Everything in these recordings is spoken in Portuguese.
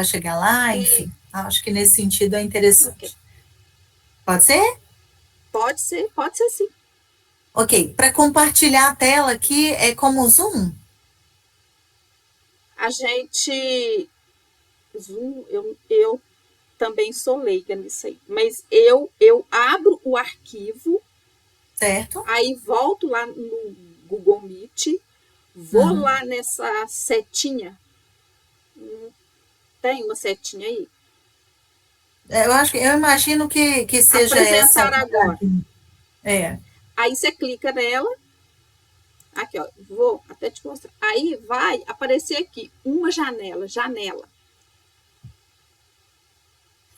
chegar lá, enfim. Acho que nesse sentido é interessante. Ok. Pode ser? Pode ser sim. Ok. Para compartilhar a tela aqui, é como o Zoom? A gente. Zoom, eu também sou leiga nisso aí. Mas eu abro o arquivo, Certo? aí volto lá no Google Meet, vou Uhum. lá nessa setinha. Tem uma setinha aí? Eu imagino que seja essa. Apresentar agora. É. Aí você clica nela. Aqui, ó, vou até te mostrar. Aí vai aparecer aqui uma janela.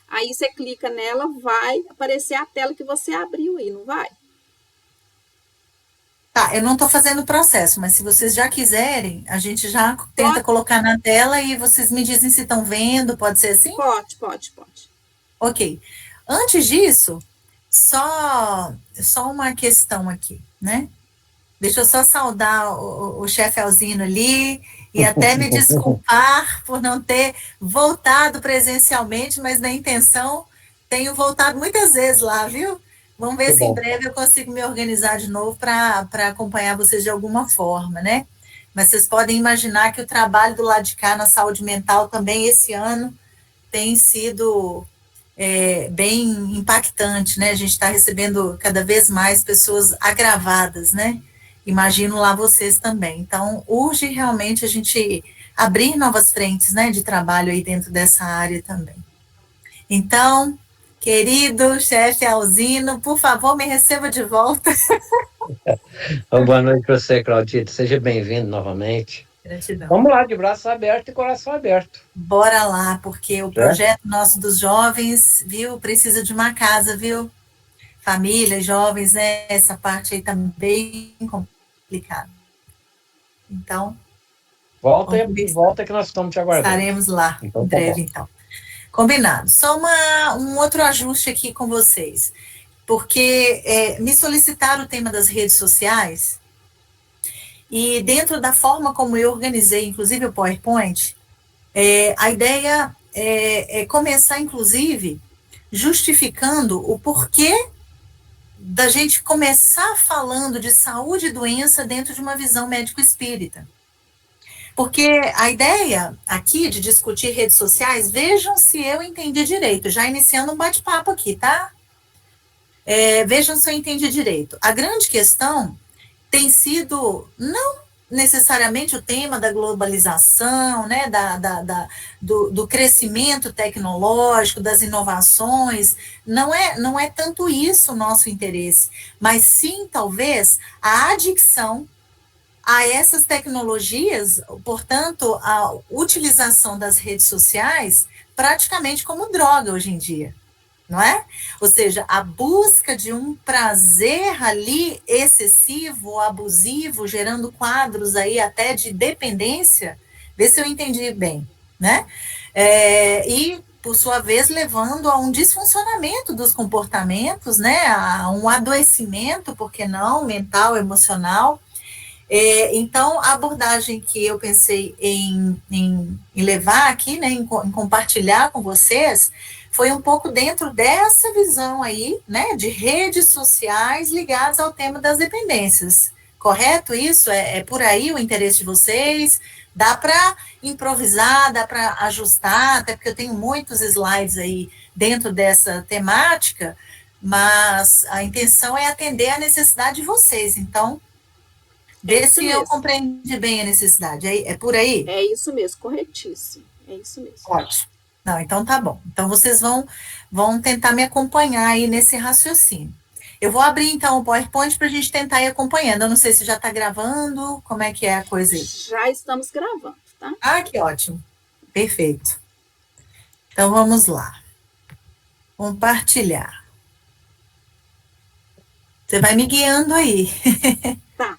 Aí você clica nela, vai aparecer a tela que você abriu aí, não vai? Tá, eu não estou fazendo o processo, mas se vocês já quiserem, a gente já tenta Pode, colocar na tela e vocês me dizem se estão vendo, pode ser assim? pode. Ok. Antes disso, só uma questão aqui, né? Deixa eu só saudar o chefe Alzino ali e até me desculpar por não ter voltado presencialmente, mas na intenção tenho voltado muitas vezes lá, viu? Vamos ver Que se em bom. breve eu consigo me organizar de novo para acompanhar vocês de alguma forma, né? Mas vocês podem imaginar que o trabalho do lado de cá na saúde mental também esse ano tem sido bem impactante, né? A gente está recebendo cada vez mais pessoas agravadas, né? Imagino lá vocês também. Então, urge realmente a gente abrir novas frentes, né, de trabalho aí dentro dessa área também. Então, querido chefe Alzino, por favor, me receba de volta. Boa noite para você, Claudita. Seja bem-vindo novamente. Gratidão. Vamos lá, de braços abertos e coração aberto. Bora lá, porque o Certo? projeto nosso dos jovens, viu, precisa de uma casa, viu? Família, jovens, né? Essa parte aí tá bem complicada. Então, Volta, vamos ver se volta que nós estamos te aguardando. estaremos lá em Então tá breve, bom. então. Combinado. Só um outro ajuste aqui com vocês, porque me solicitaram o tema das redes sociais, e dentro da forma como eu organizei, inclusive o PowerPoint, a ideia é começar, inclusive, justificando o porquê da gente começar falando de saúde e doença dentro de uma visão médico-espírita. Porque a ideia aqui de discutir redes sociais, vejam se eu entendi direito, já iniciando um bate-papo aqui, tá? Vejam se eu entendi direito. A grande questão tem sido não necessariamente o tema da globalização, né, do crescimento tecnológico, das inovações, não é tanto isso o nosso interesse, mas sim, talvez, a adicção a essas tecnologias, portanto, a utilização das redes sociais praticamente como droga hoje em dia, não é? Ou seja, a busca de um prazer ali excessivo, abusivo, gerando quadros aí até de dependência, vê se eu entendi bem, né? E, por sua vez, levando a um desfuncionamento dos comportamentos, né? A um adoecimento, por que não, mental, emocional, então, a abordagem que eu pensei em levar aqui, né, em compartilhar com vocês, foi um pouco dentro dessa visão aí, né, de redes sociais ligadas ao tema das dependências. Correto isso? É por aí o interesse de vocês? Dá para improvisar, dá para ajustar, até porque eu tenho muitos slides aí dentro dessa temática, mas a intenção é atender a necessidade de vocês. Então, É vê isso se eu mesmo. compreendi bem a necessidade. É por aí? É isso mesmo, corretíssimo. É isso mesmo. Ótimo. Não, então tá bom. Então vocês vão tentar me acompanhar aí nesse raciocínio. Eu vou abrir então o PowerPoint para a gente tentar ir acompanhando. Eu não sei se já está gravando, como é que é a coisa aí. Já estamos gravando, tá? Ah, que ótimo. Perfeito. Então vamos lá. Compartilhar. Você vai me guiando aí. Tá.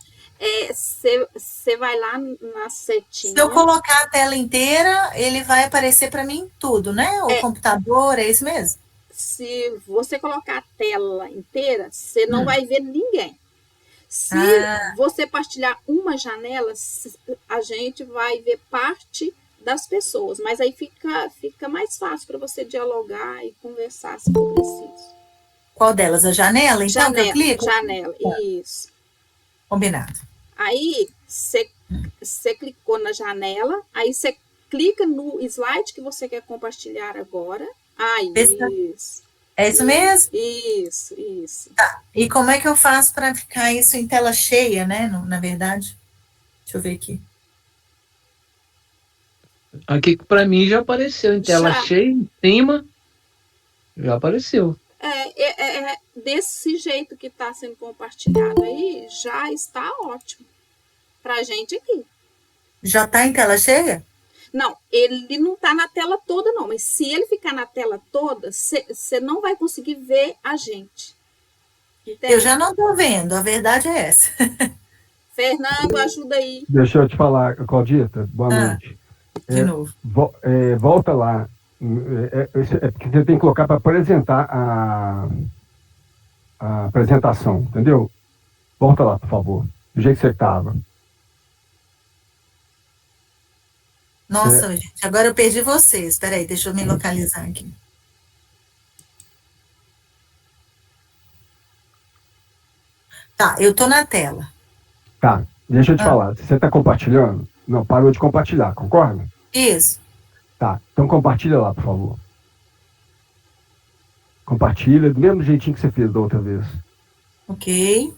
Você vai lá na Se eu setinha. colocar a tela inteira, ele vai aparecer para mim tudo, né? O É, computador, é isso mesmo? se você colocar a tela inteira, você não Hum. vai ver ninguém. Se Ah, você partilhar uma janela, a gente vai ver parte das pessoas, mas aí fica mais fácil para você dialogar e conversar se for preciso. Qual delas? A janela, então, que eu clico? Janela, isso. Combinado. Aí, você clicou na janela, aí você clica no slide que você quer compartilhar agora. Isso. É isso mesmo? Isso. Tá. E como é que eu faço para ficar isso em tela cheia, né? Na verdade. Deixa eu ver aqui. Aqui para mim já apareceu em tela cheia, em cima, já apareceu. Desse jeito que está sendo compartilhado aí, já está ótimo para a gente aqui. Já está em tela cheia? Não, ele não está na tela toda, não. Mas se ele ficar na tela toda, você não vai conseguir ver a gente. Entende? Eu já não estou vendo, a verdade é essa. Fernando, ajuda aí. Deixa eu te falar, Claudita, boa noite. De novo. Volta lá. Porque você tem que colocar para apresentar a apresentação, entendeu? Volta lá, por favor. Do jeito que você estava. Nossa, gente, agora eu perdi vocês. Espera aí, deixa eu me localizar aqui. Tá, eu tô na tela. Tá, deixa eu te falar. Você está compartilhando? Não, parou de compartilhar, concorda? Isso. Tá, então compartilha lá, por favor. Compartilha do mesmo jeitinho que você fez da outra vez. Ok.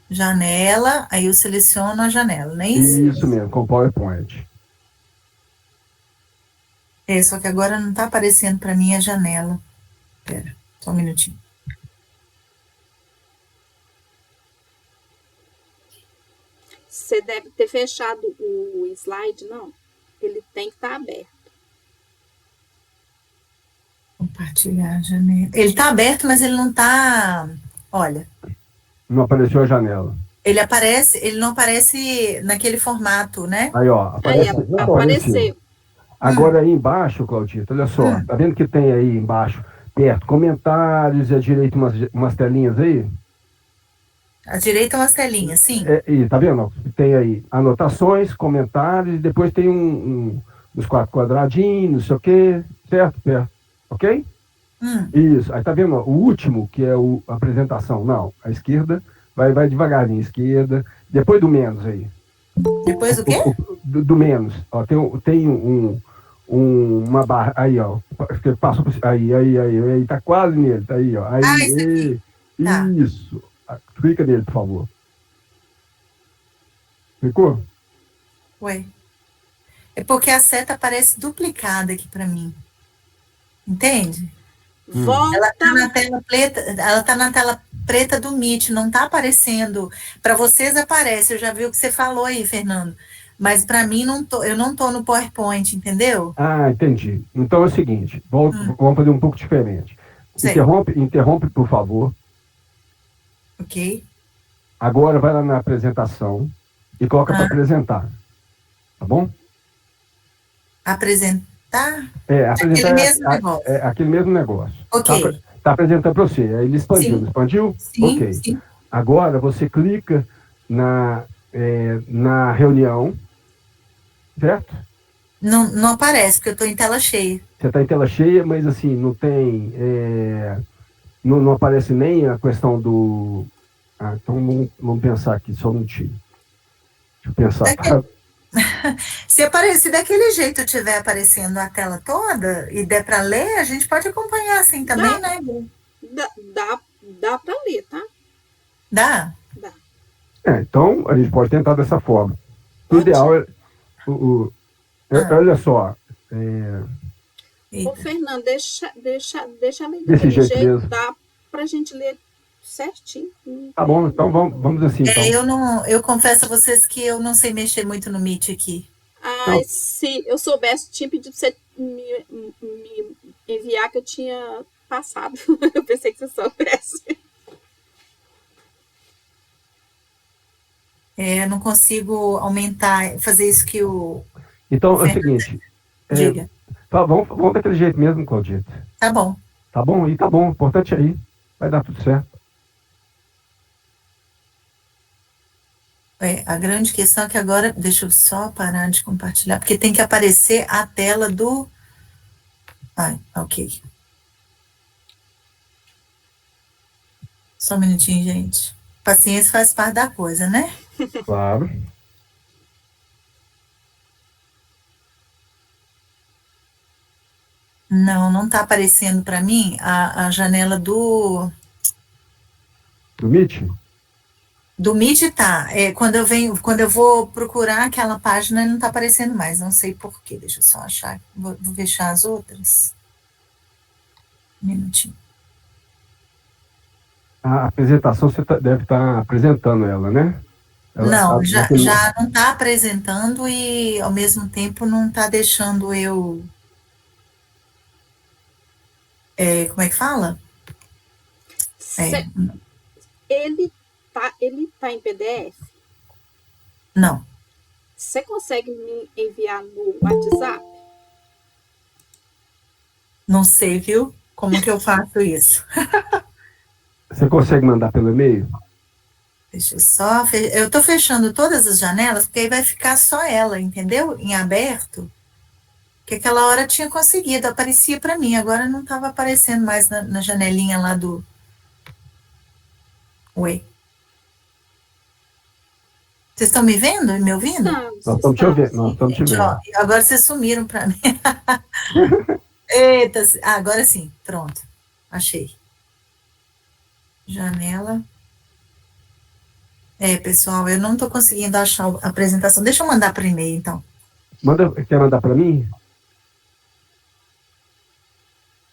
Janela, aí eu seleciono a janela, não é isso? Isso mesmo, com PowerPoint. Só que agora não está aparecendo para mim a janela. Espera, só um minutinho. Você deve ter fechado o slide, não? Ele tem que estar aberto. Compartilhar a janela. Ele está aberto, mas ele não está... Olha. Não apareceu a janela. Ele não aparece naquele formato, né? Aí, ó. Apareceu. Agora aí embaixo, Claudita, olha só. Tá vendo que tem aí embaixo, perto, comentários e à direita umas telinhas aí? À direita umas telinhas, sim. E tá vendo? Tem aí anotações, comentários, e depois tem uns 4 quadradinhos, não sei o quê, certo? Perto. Ok? Isso. Aí tá vendo? O último, que é a apresentação. Não, à esquerda, vai devagarinho, esquerda. Depois do menos aí. Depois do quê? Do menos. Ó, tem uma barra. Aí, ó. Passou por, aí. Tá quase nele. Tá aí, ó. Aí, isso aqui. Tá. Isso. Clica nele, por favor. Clicou? Ué. É porque a seta aparece duplicada aqui para mim. Entende? Volta. Ela tá na tela preta, preta do Meet, não tá aparecendo. Para vocês aparece, eu já vi o que você falou aí, Fernando. Mas para mim eu não tô no PowerPoint, entendeu? Ah, entendi. Então é o seguinte, vamos fazer um pouco diferente. Interrompe, por favor. Ok. Agora vai lá na apresentação e coloca para apresentar. Tá bom? Apresentar? Apresentar aquele mesmo negócio. Aquele mesmo negócio. Ok. Tá apresentando para você. Aí ele expandiu, Sim. não expandiu? Sim, ok. Sim. Agora você clica na reunião, certo? Não aparece, porque eu estou em tela cheia. Você está em tela cheia, mas assim, não tem... não aparece nem a questão do... então vamos pensar aqui, só um minutinho. Deixa eu pensar. Se daquele jeito estiver aparecendo a tela toda e der para ler, a gente pode acompanhar assim também, né? Dá para ler, tá? Dá? Dá. Então, a gente pode tentar dessa forma. O ideal é... Olha só. Ô, Fernando, deixa ler desse jeito mesmo. Dá pra gente ler certinho. Tá bom, então vamos assim. Então. Eu confesso a vocês que eu não sei mexer muito no Meet aqui. Se eu soubesse, tinha pedido pra você me enviar, que eu tinha passado. Eu pensei que você soubesse. Eu não consigo aumentar, fazer isso que o... Então, é o seguinte. Diga. Vamos daquele jeito mesmo, Claudita. Tá bom. Tá bom? E tá bom. O importante é aí. Vai dar tudo certo. A grande questão é que agora, deixa eu só parar de compartilhar, porque tem que aparecer a tela do... Ai, ok. Só um minutinho, gente. Paciência faz parte da coisa, né? Claro. Não está aparecendo para mim a janela do... Do Meet? Do Meet tá. Quando eu vou procurar aquela página, não está aparecendo mais. Não sei por quê. Deixa eu só achar. Vou fechar as outras. Um minutinho. A apresentação você deve estar apresentando ela, né? Não, já não está apresentando e, ao mesmo tempo, não está deixando eu... como é que fala? Ele tá em PDF? Não. Você consegue me enviar no WhatsApp? Não sei, viu? Como que eu faço isso? Você consegue mandar pelo e-mail? Deixa eu só... Eu estou fechando todas as janelas, porque aí vai ficar só ela, entendeu? Em aberto. Porque aquela hora tinha conseguido, aparecia para mim, agora não estava aparecendo mais na janelinha lá do... Oi. Vocês estão me vendo e me ouvindo? Não, nós estamos te ouvindo. Nós estamos te vendo. Ó, agora vocês sumiram para mim. Eita, agora sim, pronto. Achei. Janela. Pessoal, eu não estou conseguindo achar a apresentação. Deixa eu mandar por e-mail, então. Quer mandar para mim?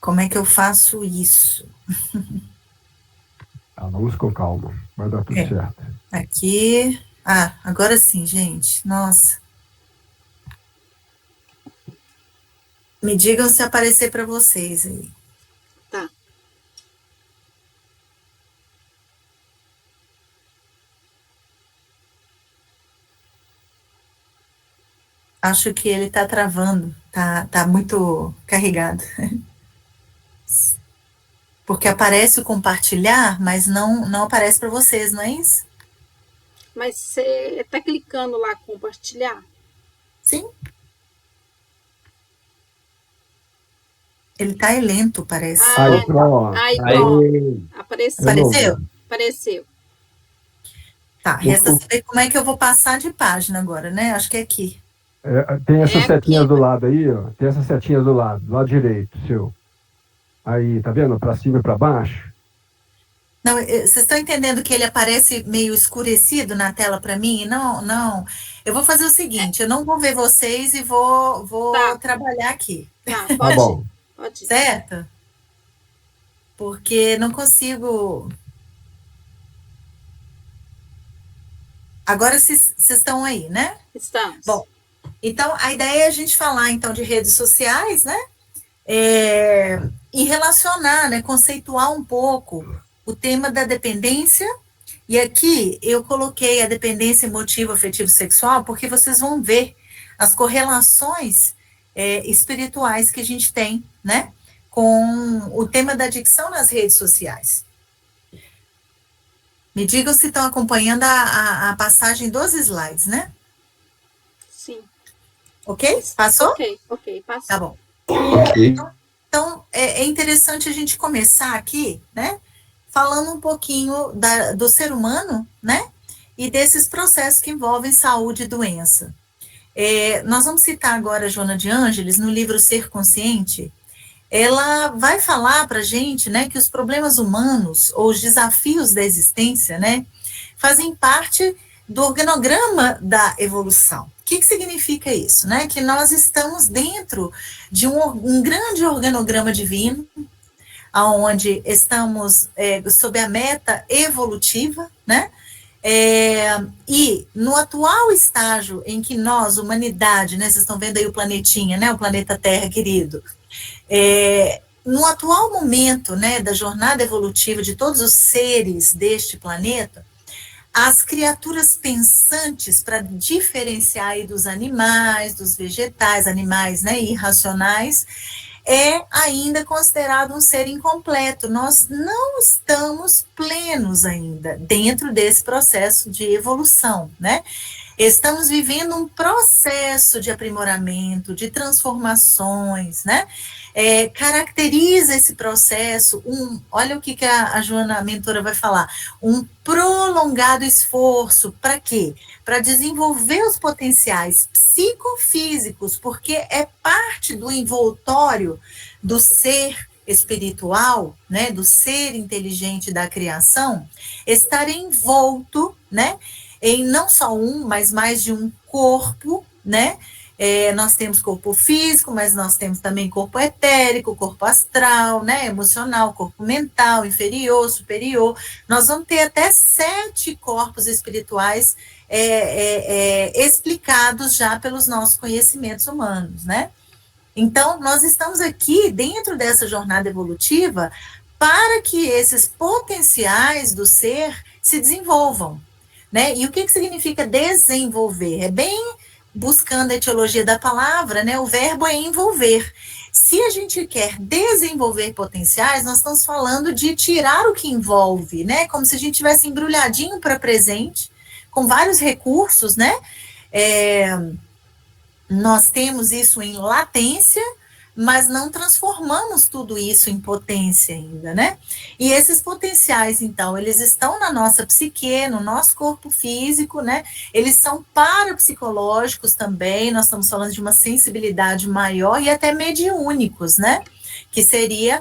Como é que eu faço isso? Vamos com calma. Vai dar tudo certo. Aqui. Agora sim, gente. Nossa. Me digam se aparecer para vocês aí. Tá. Acho que ele está travando. Tá muito carregado. Porque aparece o compartilhar, mas não aparece para vocês, não é isso? Mas você está clicando lá, compartilhar? Sim. Ele está lento, parece. Aí, pronto. Apareceu. Apareceu. Tá, resta saber como é que eu vou passar de página agora, né? Acho que é aqui. Tem essas setinhas aqui, do lado aí, ó. Tem essas setinhas do lado direito, seu. Aí, tá vendo? Para cima e para baixo. Não, vocês estão entendendo que ele aparece meio escurecido na tela para mim? Não. Eu vou fazer o seguinte, eu não vou ver vocês e vou trabalhar aqui. Tá bom. Pode ir. Certo? Porque não consigo... Agora vocês estão aí, né? Estamos. Bom, então a ideia é a gente falar então de redes sociais, né? E relacionar, né? Conceituar um pouco o tema da dependência. E aqui eu coloquei a dependência emotiva, afetivo, sexual, porque vocês vão ver as correlações espirituais que a gente tem, né? Com o tema da adicção nas redes sociais. Me digam se estão acompanhando a passagem dos slides, né? Sim. Ok? Passou? Ok, passou. Tá bom. Ok. Então, é interessante a gente começar aqui, né? Falando um pouquinho do ser humano, né? E desses processos que envolvem saúde e doença. Nós vamos citar agora a Joana de Ângeles, no livro Ser Consciente. Ela vai falar para a gente, né, que os problemas humanos, ou os desafios da existência, né, fazem parte do organograma da evolução. O que significa isso? Né? Que nós estamos dentro de um grande organograma divino, onde estamos sob a meta evolutiva, né? E no atual estágio em que nós, humanidade, né, vocês estão vendo aí o planetinha, né, o planeta Terra querido, no atual momento, né, da jornada evolutiva de todos os seres deste planeta, as criaturas pensantes, para diferenciar aí dos animais, dos vegetais, animais, né, irracionais, é a ainda considerado um ser incompleto. Nós não estamos plenos ainda dentro desse processo de evolução, né? Estamos vivendo um processo de aprimoramento, de transformações, né? Caracteriza esse processo, olha o que a Joana, a mentora, vai falar, um prolongado esforço, para quê? Para desenvolver os potenciais psicofísicos, porque é parte do envoltório do ser espiritual, né, do ser inteligente da criação, estar envolto, né, em não só mas mais de um corpo, né? Nós temos corpo físico, mas nós temos também corpo etérico, corpo astral, né? Emocional, corpo mental, inferior, superior. Nós vamos ter até 7 corpos espirituais explicados já pelos nossos conhecimentos humanos, né? Então, nós estamos aqui dentro dessa jornada evolutiva para que esses potenciais do ser se desenvolvam, né? E o que significa desenvolver? É bem buscando a etiologia da palavra, né? O verbo é envolver. Se a gente quer desenvolver potenciais, nós estamos falando de tirar o que envolve, né? Como se a gente tivesse embrulhadinho para presente, com vários recursos, né? Nós temos isso em latência, mas não transformamos tudo isso em potência ainda, né? E esses potenciais, então, eles estão na nossa psique, no nosso corpo físico, né? Eles são parapsicológicos também, nós estamos falando de uma sensibilidade maior e até mediúnicos, né? Que seria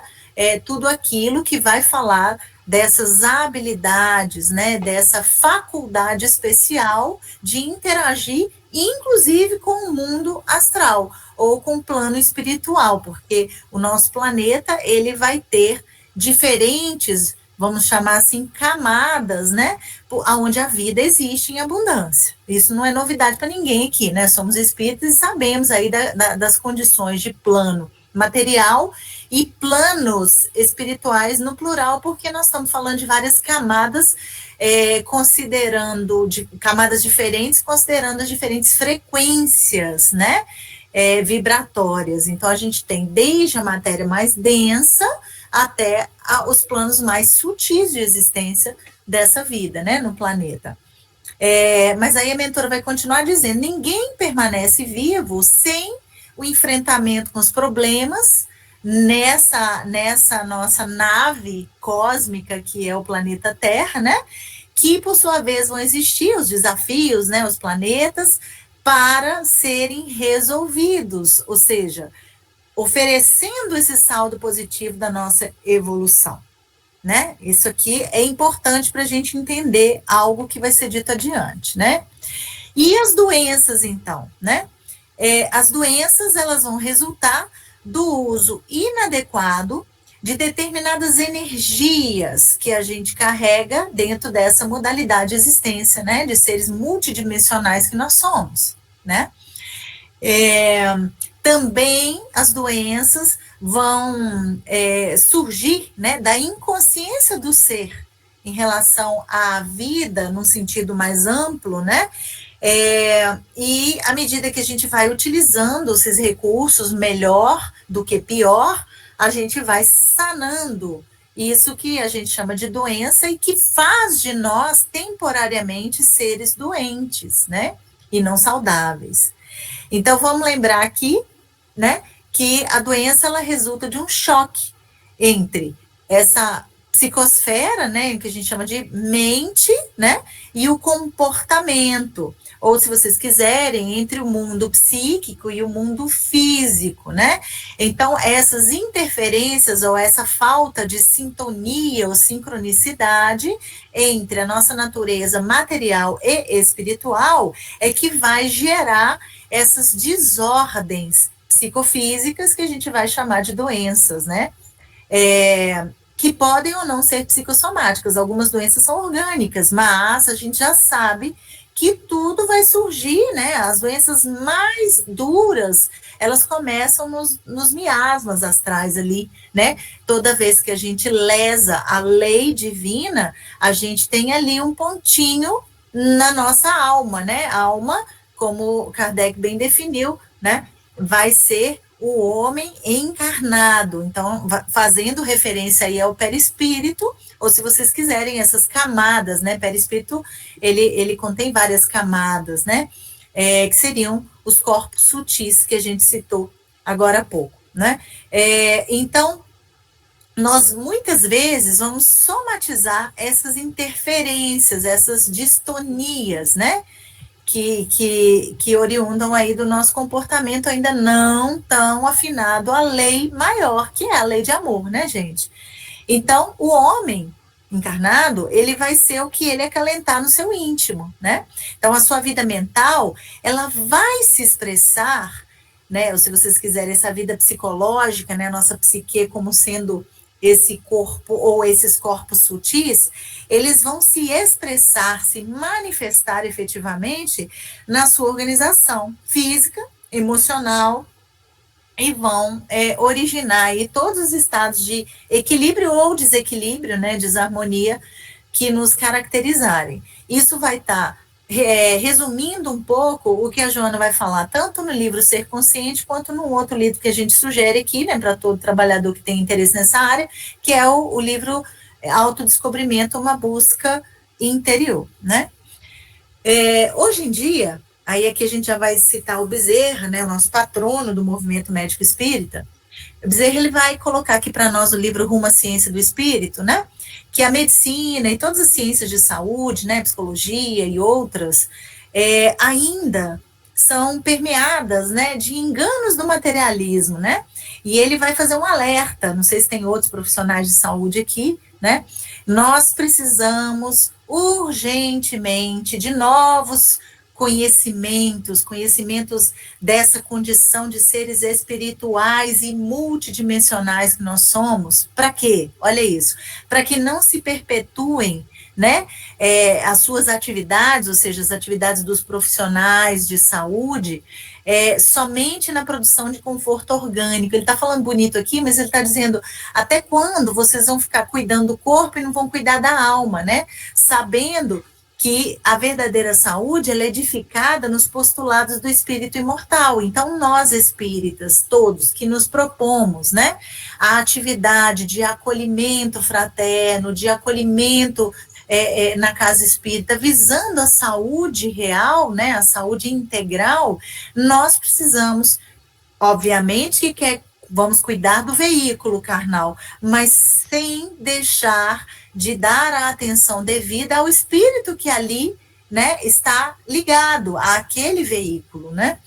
tudo aquilo que vai falar dessas habilidades, né? Dessa faculdade especial de interagir, inclusive com o mundo astral, ou com o plano espiritual, porque o nosso planeta, ele vai ter diferentes, vamos chamar assim, camadas, né, onde a vida existe em abundância. Isso não é novidade para ninguém aqui, né, somos espíritas e sabemos aí das condições de plano material e planos espirituais no plural, porque nós estamos falando de várias camadas, considerando camadas diferentes, considerando as diferentes frequências, né, vibratórias. Então, a gente tem desde a matéria mais densa até os planos mais sutis de existência dessa vida, né, no planeta. Mas aí a mentora vai continuar dizendo, ninguém permanece vivo sem o enfrentamento com os problemas nessa nossa nave cósmica que é o planeta Terra, né, que por sua vez vão existir os desafios, né, os planetas, para serem resolvidos, ou seja, oferecendo esse saldo positivo da nossa evolução, né? Isso aqui é importante para a gente entender algo que vai ser dito adiante, né? E as doenças, então, né? As doenças, elas vão resultar do uso inadequado de determinadas energias que a gente carrega dentro dessa modalidade de existência, né, de seres multidimensionais que nós somos, né. Também as doenças vão surgir, né, da inconsciência do ser em relação à vida, num sentido mais amplo, né, e à medida que a gente vai utilizando esses recursos melhor do que pior, a gente vai sanando isso que a gente chama de doença e que faz de nós temporariamente seres doentes, né? E não saudáveis. Então, vamos lembrar aqui, né? Que a doença, ela resulta de um choque entre essa psicosfera, né? Que a gente chama de mente, né? E o comportamento. Ou, se vocês quiserem, entre o mundo psíquico e o mundo físico, né? Então, essas interferências ou essa falta de sintonia ou sincronicidade entre a nossa natureza material e espiritual é que vai gerar essas desordens psicofísicas que a gente vai chamar de doenças, né? Que podem ou não ser psicossomáticas. Algumas doenças são orgânicas, mas a gente já sabe que tudo vai surgir, né? As doenças mais duras, elas começam nos miasmas astrais ali, né? Toda vez que a gente lesa a lei divina, a gente tem ali um pontinho na nossa alma, né? A alma, como Kardec bem definiu, né? Vai ser o homem encarnado. Então, fazendo referência aí ao perispírito, ou se vocês quiserem, essas camadas, né? Perispírito, ele contém várias camadas, né? Que seriam os corpos sutis que a gente citou agora há pouco, né? Então, nós muitas vezes vamos somatizar essas interferências, essas distonias, né? Que oriundam aí do nosso comportamento ainda não tão afinado à lei maior, que é a lei de amor, né, gente? Então, o homem encarnado, ele vai ser o que ele acalentar no seu íntimo, né? Então, a sua vida mental, ela vai se expressar, né? Ou se vocês quiserem, essa vida psicológica, né? A nossa psique como sendo esse corpo ou esses corpos sutis, eles vão se expressar, se manifestar efetivamente na sua organização física, emocional, e vão originar aí todos os estados de equilíbrio ou desequilíbrio, né, desarmonia, que nos caracterizarem. Isso vai estar resumindo um pouco o que a Joana vai falar, tanto no livro Ser Consciente, quanto no outro livro que a gente sugere aqui, né, para todo trabalhador que tem interesse nessa área, que é o livro Autodescobrimento, uma busca interior, né? Hoje em dia, aí aqui a gente já vai citar o Bezerra, né, o nosso patrono do movimento médico espírita. O Bezerra, ele vai colocar aqui para nós o livro Rumo à Ciência do Espírito, né, que a medicina e todas as ciências de saúde, né, psicologia e outras, ainda são permeadas, né, de enganos do materialismo, né, e ele vai fazer um alerta, não sei se tem outros profissionais de saúde aqui, né, nós precisamos urgentemente de novos conhecimentos dessa condição de seres espirituais e multidimensionais que nós somos. Para quê? Olha isso. Para que não se perpetuem, né, as suas atividades, ou seja, as atividades dos profissionais de saúde, somente na produção de conforto orgânico. Ele está falando bonito aqui, mas ele está dizendo, até quando vocês vão ficar cuidando do corpo e não vão cuidar da alma, né? Sabendo que a verdadeira saúde ela é edificada nos postulados do espírito imortal. Então, nós espíritas, todos, que nos propomos, né, a atividade de acolhimento fraterno, de acolhimento na casa espírita, visando a saúde real, né, a saúde integral, nós precisamos, obviamente, vamos cuidar do veículo carnal, mas sem deixar de dar a atenção devida ao espírito que ali, né, está ligado àquele veículo, né?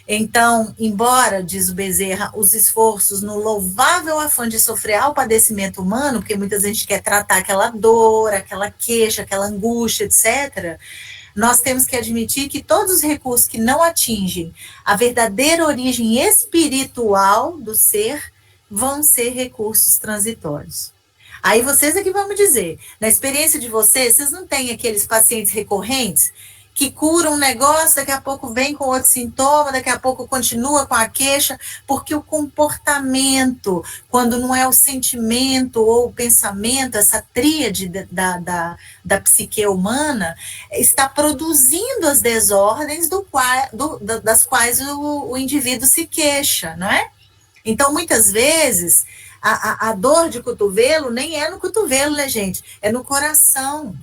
Então, embora, diz o Bezerra, os esforços no louvável afã de sofrer ao padecimento humano, porque muitas vezes a gente quer tratar aquela dor, aquela queixa, aquela angústia, etc., nós temos que admitir que todos os recursos que não atingem a verdadeira origem espiritual do ser vão ser recursos transitórios. Aí vocês aqui vão me dizer, na experiência de vocês não têm aqueles pacientes recorrentes que curam um negócio, daqui a pouco vem com outro sintoma, daqui a pouco continua com a queixa, porque o comportamento, quando não é o sentimento ou o pensamento, essa tríade da psique humana, está produzindo as desordens das quais o indivíduo se queixa, não é? Então, muitas vezes, a dor de cotovelo nem é no cotovelo, né, gente? É no coração.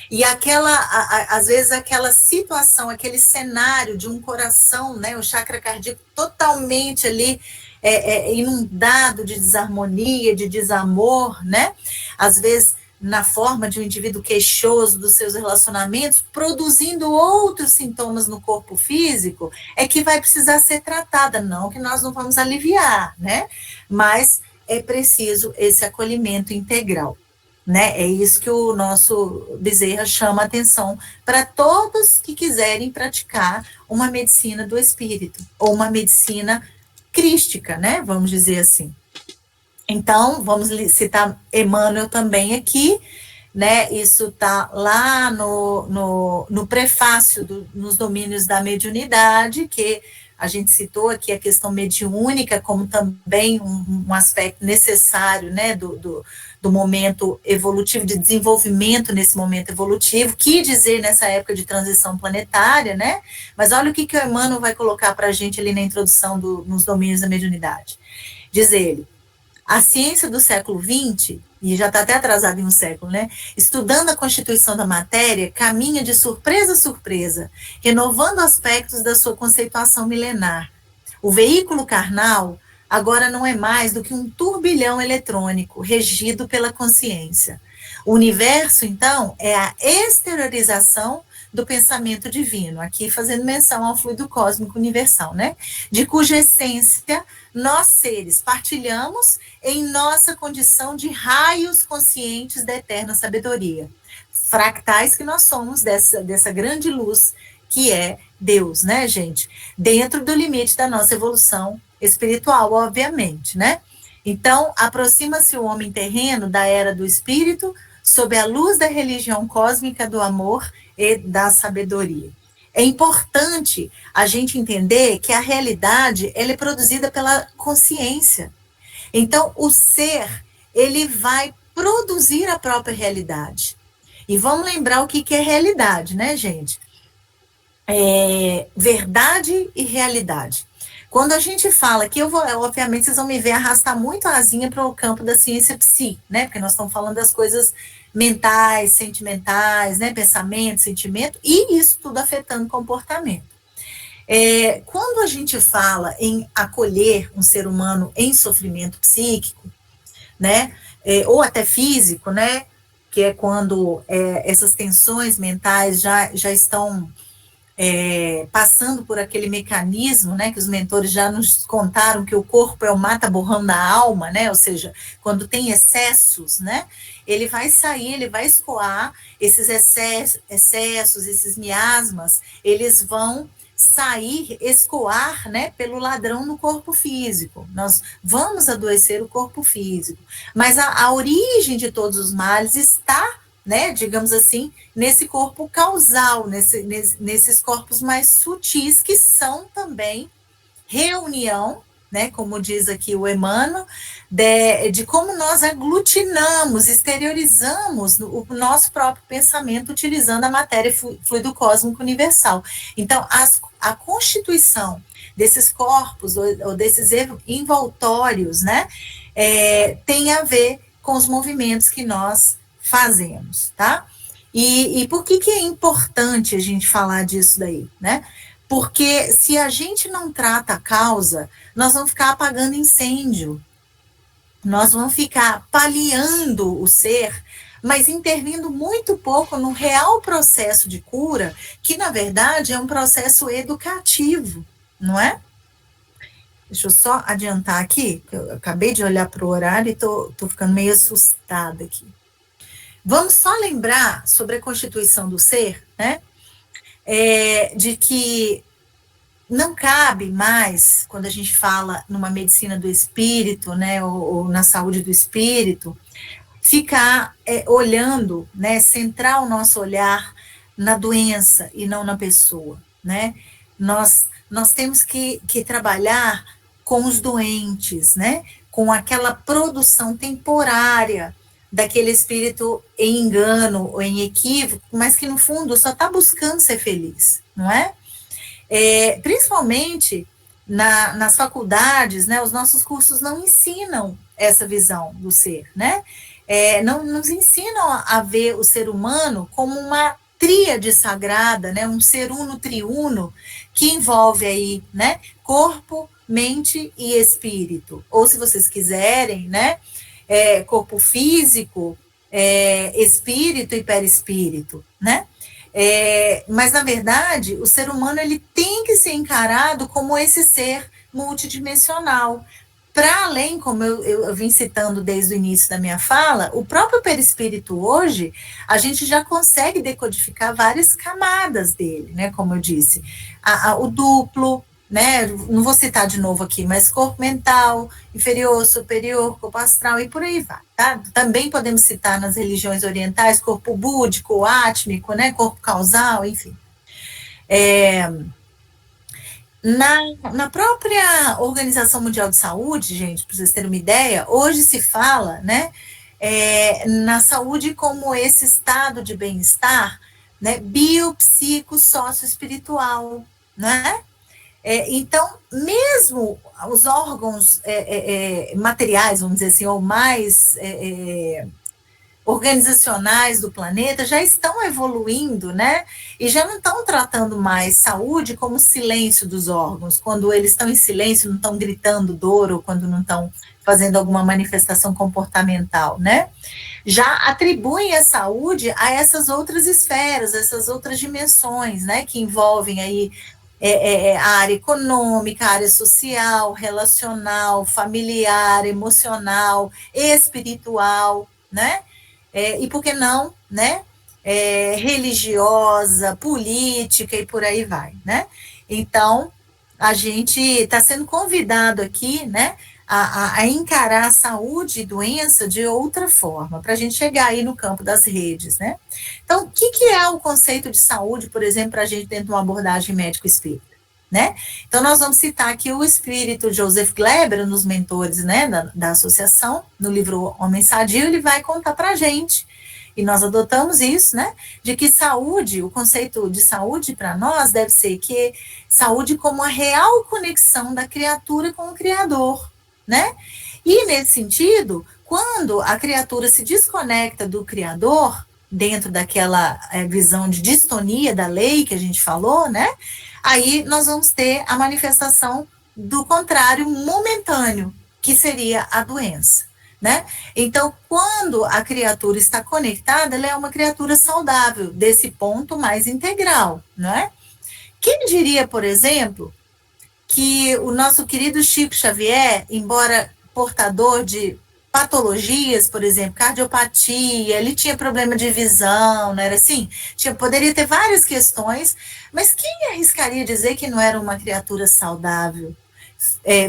E às vezes, aquela situação, aquele cenário de um coração, né, o chakra cardíaco totalmente ali inundado de desarmonia, de desamor, né? Às vezes, na forma de um indivíduo queixoso dos seus relacionamentos, produzindo outros sintomas no corpo físico, é que vai precisar ser tratada, não que nós não vamos aliviar, né? Mas é preciso esse acolhimento integral, né? É isso que o nosso Bezerra chama a atenção para todos que quiserem praticar uma medicina do espírito, ou uma medicina crística, né? Vamos dizer assim. Então, vamos citar Emmanuel também aqui, né? Isso está lá no prefácio nos domínios da mediunidade, que a gente citou aqui a questão mediúnica como também um aspecto necessário, né, do momento evolutivo, de desenvolvimento nesse momento evolutivo, que dizer nessa época de transição planetária, né? Mas olha o que o Emmanuel vai colocar para a gente ali na introdução nos domínios da mediunidade. Diz ele: a ciência do século XX, e já está até atrasado em um século, né? Estudando a constituição da matéria, caminha de surpresa a surpresa, renovando aspectos da sua conceituação milenar. O veículo carnal agora não é mais do que um turbilhão eletrônico, regido pela consciência. O universo, então, é a exteriorização do pensamento divino, aqui fazendo menção ao fluido cósmico universal, né? De cuja essência nós seres partilhamos em nossa condição de raios conscientes da eterna sabedoria, fractais que nós somos dessa grande luz que é Deus, né, gente? Dentro do limite da nossa evolução espiritual, obviamente, né? Então, aproxima-se o homem terreno da era do espírito sob a luz da religião cósmica do amor e da sabedoria. É importante a gente entender que a realidade, ela é produzida pela consciência. Então, o ser, ele vai produzir a própria realidade. E vamos lembrar o que é realidade, né, gente? Verdade e realidade. Quando a gente fala que obviamente, vocês vão me ver arrastar muito a asinha para o campo da ciência psi, né? Porque nós estamos falando das coisas mentais, sentimentais, né? Pensamento, sentimento, e isso tudo afetando o comportamento. Quando a gente fala em acolher um ser humano em sofrimento psíquico, né? Ou até físico, né? Que é quando essas tensões mentais já estão passando por aquele mecanismo, né, que os mentores já nos contaram que o corpo é o mata-borrão da alma, né, ou seja, quando tem excessos, né, ele vai sair, ele vai escoar, esses excessos, esses miasmas, eles vão sair, escoar, né, pelo ladrão no corpo físico. Nós vamos adoecer o corpo físico, mas a origem de todos os males está, né, digamos assim, nesse corpo causal, nesses corpos mais sutis, que são também reunião, né, como diz aqui o Emmanuel, de como nós aglutinamos, exteriorizamos o nosso próprio pensamento utilizando a matéria fluido cósmico universal. Então, a constituição desses corpos, ou desses envoltórios, né, tem a ver com os movimentos que nós fazemos, tá? E por que é importante a gente falar disso daí, né? Porque se a gente não trata a causa, nós vamos ficar apagando incêndio, nós vamos ficar paliando o ser, mas intervindo muito pouco no real processo de cura, que na verdade é um processo educativo, não é? Deixa eu só adiantar aqui, que eu acabei de olhar para o horário e tô ficando meio assustada aqui. Vamos só lembrar sobre a constituição do ser, né? De que não cabe mais, quando a gente fala numa medicina do espírito, né, ou na saúde do espírito, ficar olhando, né, centrar o nosso olhar na doença e não na pessoa, né? Nós temos que trabalhar com os doentes, né? Com aquela produção temporária daquele espírito em engano ou em equívoco, mas que no fundo só está buscando ser feliz, não é? Principalmente nas faculdades, né, os nossos cursos não ensinam essa visão do ser, né? Não nos ensinam a ver o ser humano como uma tríade sagrada, né, um ser uno triuno, que envolve aí, né, corpo, mente e espírito, ou se vocês quiserem, né, corpo físico, espírito e perispírito, né? Mas, na verdade, o ser humano ele tem que ser encarado como esse ser multidimensional. Para além, como eu vim citando desde o início da minha fala, o próprio perispírito hoje, a gente já consegue decodificar várias camadas dele, né? Como eu disse, o duplo, né? Não vou citar de novo aqui, mas corpo mental, inferior, superior, corpo astral e por aí vai, tá? Também podemos citar nas religiões orientais, corpo búdico, átmico, né? Corpo causal, enfim. Na própria Organização Mundial de Saúde, gente, para vocês terem uma ideia, hoje se fala, né, na saúde como esse estado de bem-estar, né, biopsico, socioespiritual, né? Então, mesmo os órgãos materiais, vamos dizer assim, ou mais organizacionais do planeta já estão evoluindo, né? E já não estão tratando mais saúde como silêncio dos órgãos. Quando eles estão em silêncio, não estão gritando dor, ou quando não estão fazendo alguma manifestação comportamental, né? Já atribuem a saúde a essas outras esferas, essas outras dimensões, né? Que envolvem aí a área econômica, a área social, relacional, familiar, emocional, espiritual, né? E por que não, né? Religiosa, política e por aí vai, né? Então, a gente está sendo convidado aqui, né? A encarar a saúde e doença de outra forma, para a gente chegar aí no campo das redes, né? Então, o que é o conceito de saúde, por exemplo, para a gente dentro de uma abordagem médico-espírita, né? Então, nós vamos citar aqui o espírito Joseph Gleber, um dos mentores, né, da associação, no livro Homem Sadio, ele vai contar para a gente, e nós adotamos isso, né, de que saúde, o conceito de saúde para nós deve ser que saúde como a real conexão da criatura com o Criador, né? E nesse sentido, quando a criatura se desconecta do Criador, dentro daquela visão de distonia da lei que a gente falou, né? Aí nós vamos ter a manifestação do contrário momentâneo, que seria a doença, né? Então, quando a criatura está conectada, ela é uma criatura saudável, desse ponto mais integral, não é? Quem diria, por exemplo, que o nosso querido Chico Xavier, embora portador de patologias, por exemplo, cardiopatia, ele tinha problema de visão, não era assim? Poderia ter várias questões, mas quem arriscaria dizer que não era uma criatura saudável,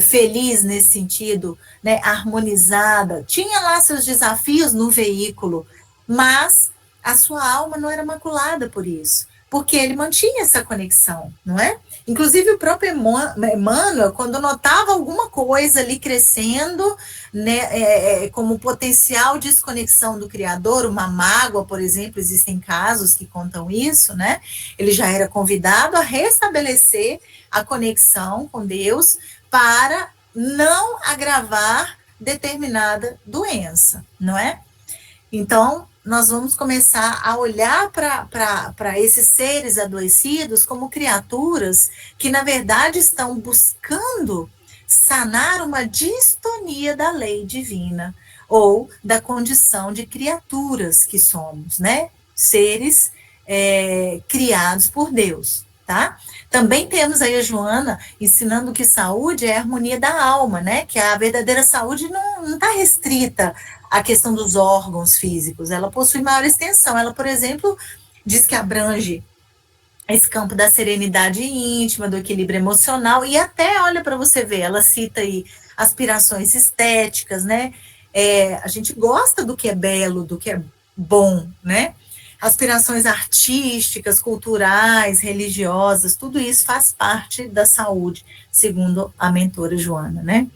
feliz nesse sentido, né, harmonizada? Tinha lá seus desafios no veículo, mas a sua alma não era maculada por isso, porque ele mantinha essa conexão, não é? Inclusive o próprio Emmanuel, quando notava alguma coisa ali crescendo, né, como potencial desconexão do Criador, uma mágoa, por exemplo, existem casos que contam isso, né? Ele já era convidado a restabelecer a conexão com Deus para não agravar determinada doença, não é? Então, nós vamos começar a olhar para esses seres adoecidos como criaturas que, na verdade, estão buscando sanar uma distonia da lei divina, ou da condição de criaturas que somos, né? Seres criados por Deus, tá? Também temos aí a Joana ensinando que saúde é a harmonia da alma, né? Que a verdadeira saúde não está restrita à questão dos órgãos físicos, ela possui maior extensão. Ela, por exemplo, diz que abrange esse campo da serenidade íntima, do equilíbrio emocional, e até, olha para você ver, ela cita aí aspirações estéticas, né? A gente gosta do que é belo, do que é bom, né? Aspirações artísticas, culturais, religiosas, tudo isso faz parte da saúde, segundo a mentora Joana, né?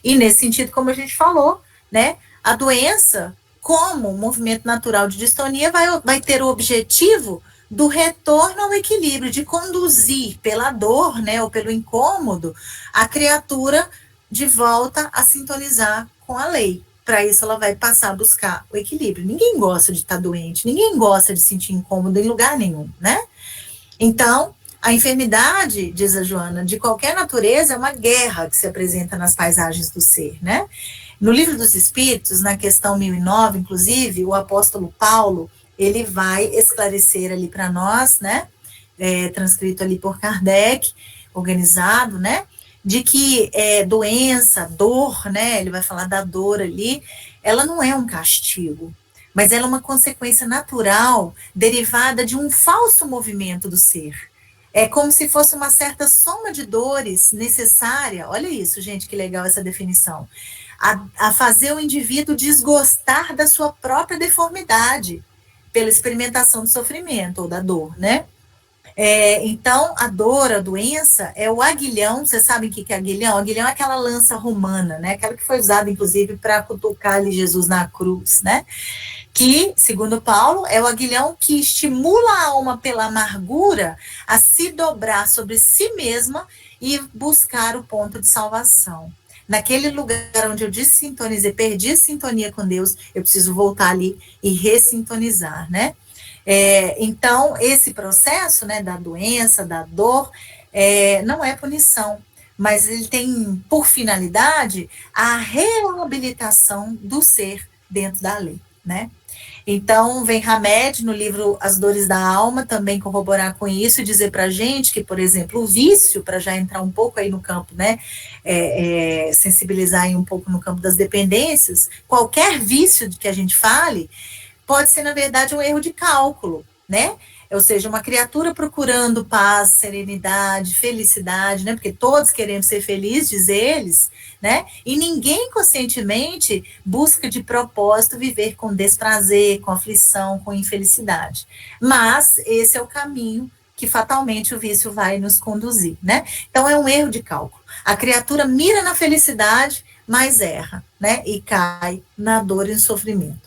E nesse sentido, como a gente falou, né, a doença, como movimento natural de distonia, vai ter o objetivo do retorno ao equilíbrio, de conduzir pela dor, né, ou pelo incômodo, a criatura de volta a sintonizar com a lei. Para isso, ela vai passar a buscar o equilíbrio. Ninguém gosta de estar doente, ninguém gosta de sentir incômodo em lugar nenhum, né? Então, a enfermidade, diz a Joana, de qualquer natureza é uma guerra que se apresenta nas paisagens do ser, né? No Livro dos Espíritos, na questão 1009, inclusive, o apóstolo Paulo, ele vai esclarecer ali para nós, né? Transcrito ali por Kardec, organizado, né? De que doença, dor, né, ele vai falar da dor ali, ela não é um castigo, mas ela é uma consequência natural, derivada de um falso movimento do ser. É como se fosse uma certa soma de dores necessária, olha isso, gente, que legal essa definição, a fazer o indivíduo desgostar da sua própria deformidade, pela experimentação do sofrimento ou da dor, né? Então, a dor, a doença, é o aguilhão. Vocês sabem o que é aguilhão? Aguilhão é aquela lança romana, né? Aquela que foi usada, inclusive, para cutucar ali Jesus na cruz, né? Que, segundo Paulo, é o aguilhão que estimula a alma pela amargura a se dobrar sobre si mesma e buscar o ponto de salvação. Naquele lugar onde eu desintonizei, perdi a sintonia com Deus, eu preciso voltar ali e ressintonizar, né? Então, esse processo, né, da doença, da dor, não é punição, mas ele tem por finalidade a reabilitação do ser dentro da lei, né? Então, vem Hamed, no livro As Dores da Alma, também corroborar com isso e dizer para a gente que, por exemplo, o vício, para já entrar um pouco aí no campo, né, sensibilizar aí um pouco no campo das dependências, qualquer vício que a gente fale, pode ser, na verdade, um erro de cálculo, né? Ou seja, uma criatura procurando paz, serenidade, felicidade, né? Porque todos queremos ser felizes, diz eles, né? E ninguém conscientemente busca de propósito viver com desprazer, com aflição, com infelicidade. Mas esse é o caminho que fatalmente o vício vai nos conduzir, né? Então é um erro de cálculo. A criatura mira na felicidade, mas erra, né? E cai na dor e no sofrimento.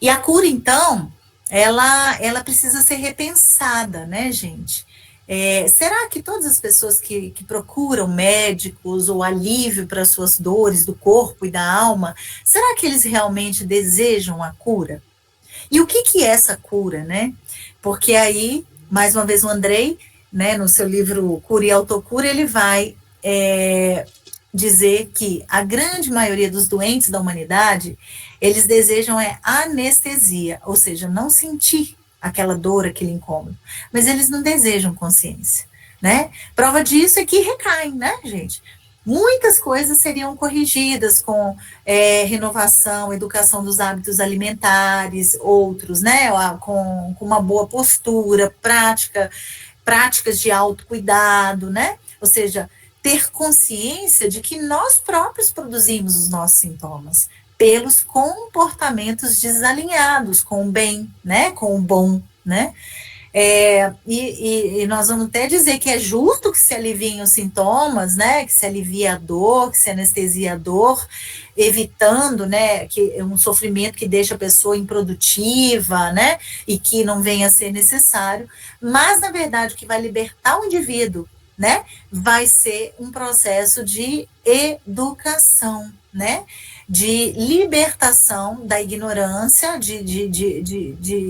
E a cura, então, ela precisa ser repensada, né, gente? Será que todas as pessoas que procuram médicos ou alívio para suas dores do corpo e da alma, será que eles realmente desejam a cura? E o que é essa cura, né? Porque aí, mais uma vez, o Andrei, né, no seu livro Cura e Autocura, ele vai dizer que a grande maioria dos doentes da humanidade, eles desejam anestesia, ou seja, não sentir aquela dor, aquele incômodo, mas eles não desejam consciência, né? Prova disso é que recaem, né, gente? Muitas coisas seriam corrigidas com renovação, educação dos hábitos alimentares, outros, né, com uma boa postura, práticas de autocuidado, né? Ou seja, ter consciência de que nós próprios produzimos os nossos sintomas pelos comportamentos desalinhados com o bem, né, com o bom, né, e nós vamos até dizer que é justo que se aliviem os sintomas, né, que se alivie a dor, que se anestesia a dor, evitando, né, que um sofrimento que deixa a pessoa improdutiva, né, e que não venha a ser necessário, mas, na verdade, o que vai libertar o indivíduo, né, vai ser um processo de educação, né, de libertação da ignorância, de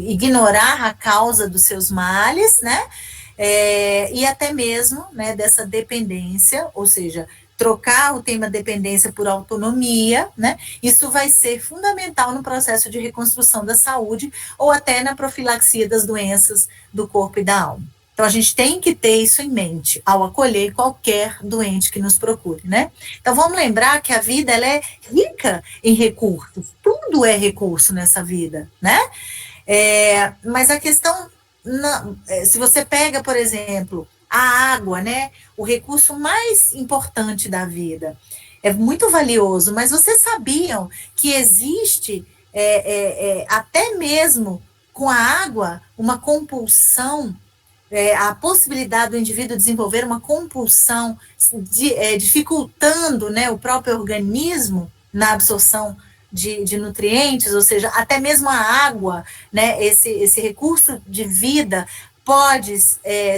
ignorar a causa dos seus males, né, e até mesmo, né, dessa dependência, ou seja, trocar o tema dependência por autonomia, né, isso vai ser fundamental no processo de reconstrução da saúde ou até na profilaxia das doenças do corpo e da alma. Então, a gente tem que ter isso em mente ao acolher qualquer doente que nos procure, né? Então, vamos lembrar que a vida, ela é rica em recursos. Tudo é recurso nessa vida, né? Mas a questão, se você pega, por exemplo, a água, né? O recurso mais importante da vida. É muito valioso, mas vocês sabiam que existe, até mesmo com a água, uma compulsão, a possibilidade do indivíduo desenvolver uma compulsão, dificultando, né, o próprio organismo na absorção de nutrientes, ou seja, até mesmo a água, né, esse recurso de vida pode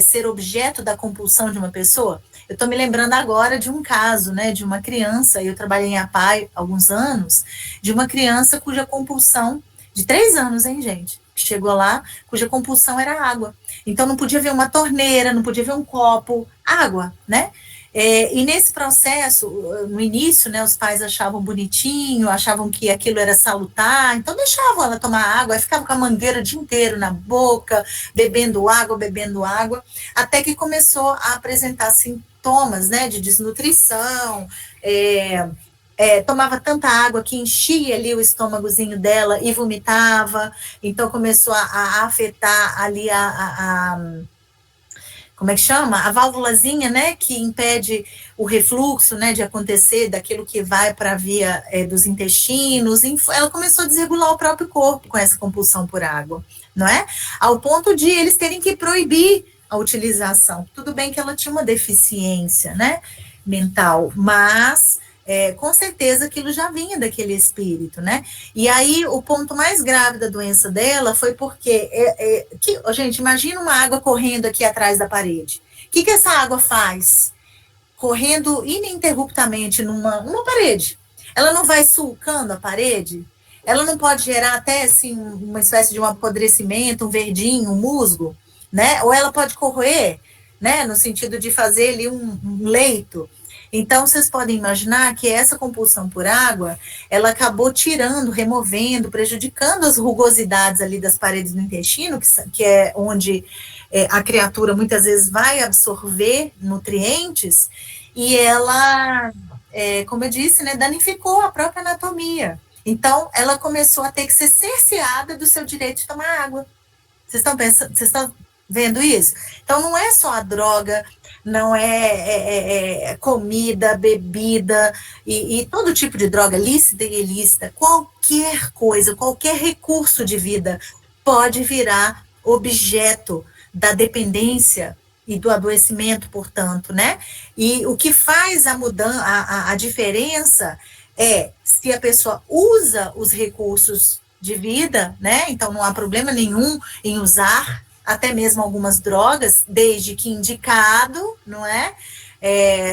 ser objeto da compulsão de uma pessoa. Eu estou me lembrando agora de um caso, né, de uma criança, eu trabalhei em APAE há alguns anos, de uma criança cuja compulsão, de 3 anos, hein, gente, chegou lá, cuja compulsão era água. Então, não podia ver uma torneira, não podia ver um copo, água, né? E nesse processo, no início, né, os pais achavam bonitinho, achavam que aquilo era salutar, então deixavam ela tomar água, aí ficava com a mangueira o dia inteiro na boca, bebendo água, até que começou a apresentar sintomas, né, de desnutrição, tomava tanta água que enchia ali o estômagozinho dela e vomitava, então começou a afetar ali como é que chama? A válvulazinha, né, que impede o refluxo, né, de acontecer, daquilo que vai para a via dos intestinos. Ela começou a desregular o próprio corpo com essa compulsão por água, não é? Ao ponto de eles terem que proibir a utilização. Tudo bem que ela tinha uma deficiência, né, mental, mas com certeza aquilo já vinha daquele espírito, né? E aí o ponto mais grave da doença dela foi porque, gente, imagina uma água correndo aqui atrás da parede. O que essa água faz? Correndo ininterruptamente numa parede. Ela não vai sulcando a parede? Ela não pode gerar até, assim, uma espécie de um apodrecimento, um verdinho, um musgo, né? Ou ela pode corroer, né? No sentido de fazer ali um leito. Então, vocês podem imaginar que essa compulsão por água, ela acabou tirando, removendo, prejudicando as rugosidades ali das paredes do intestino, que é onde a criatura muitas vezes vai absorver nutrientes, e ela, como eu disse, né, danificou a própria anatomia. Então, ela começou a ter que ser cerceada do seu direito de tomar água. Vocês estão vendo isso? Então, não é só a droga, não é comida, bebida e todo tipo de droga, lícita e ilícita, qualquer coisa, qualquer recurso de vida pode virar objeto da dependência e do adoecimento, portanto, né? E o que faz a diferença é se a pessoa usa os recursos de vida, né? Então não há problema nenhum em usar até mesmo algumas drogas, desde que indicado, não é?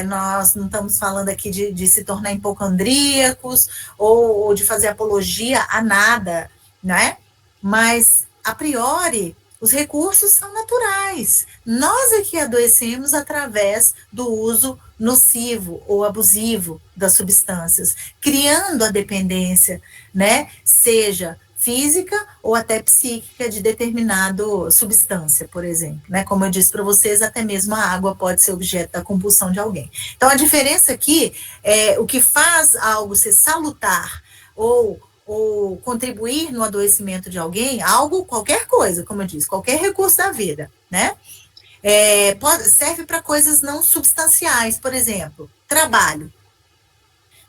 Nós não estamos falando aqui de se tornar hipocondríacos ou de fazer apologia a nada, né? Mas, a priori, os recursos são naturais. Nós é que adoecemos através do uso nocivo ou abusivo das substâncias, criando a dependência, né? Seja física ou até psíquica de determinada substância, por exemplo, né? Como eu disse para vocês, até mesmo a água pode ser objeto da compulsão de alguém. Então, a diferença aqui é o que faz algo ser salutar ou contribuir no adoecimento de alguém, algo, qualquer coisa, como eu disse, qualquer recurso da vida, né? Serve para coisas não substanciais, por exemplo, trabalho.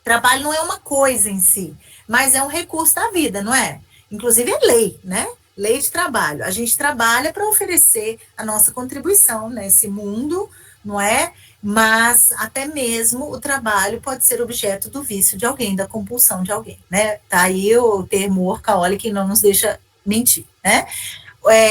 Trabalho não é uma coisa em si, mas é um recurso da vida, não é? Inclusive é lei, né? Lei de trabalho. A gente trabalha para oferecer a nossa contribuição nesse mundo, não é? Mas até mesmo o trabalho pode ser objeto do vício de alguém, da compulsão de alguém, né? Tá aí o termo workaholic que não nos deixa mentir, né?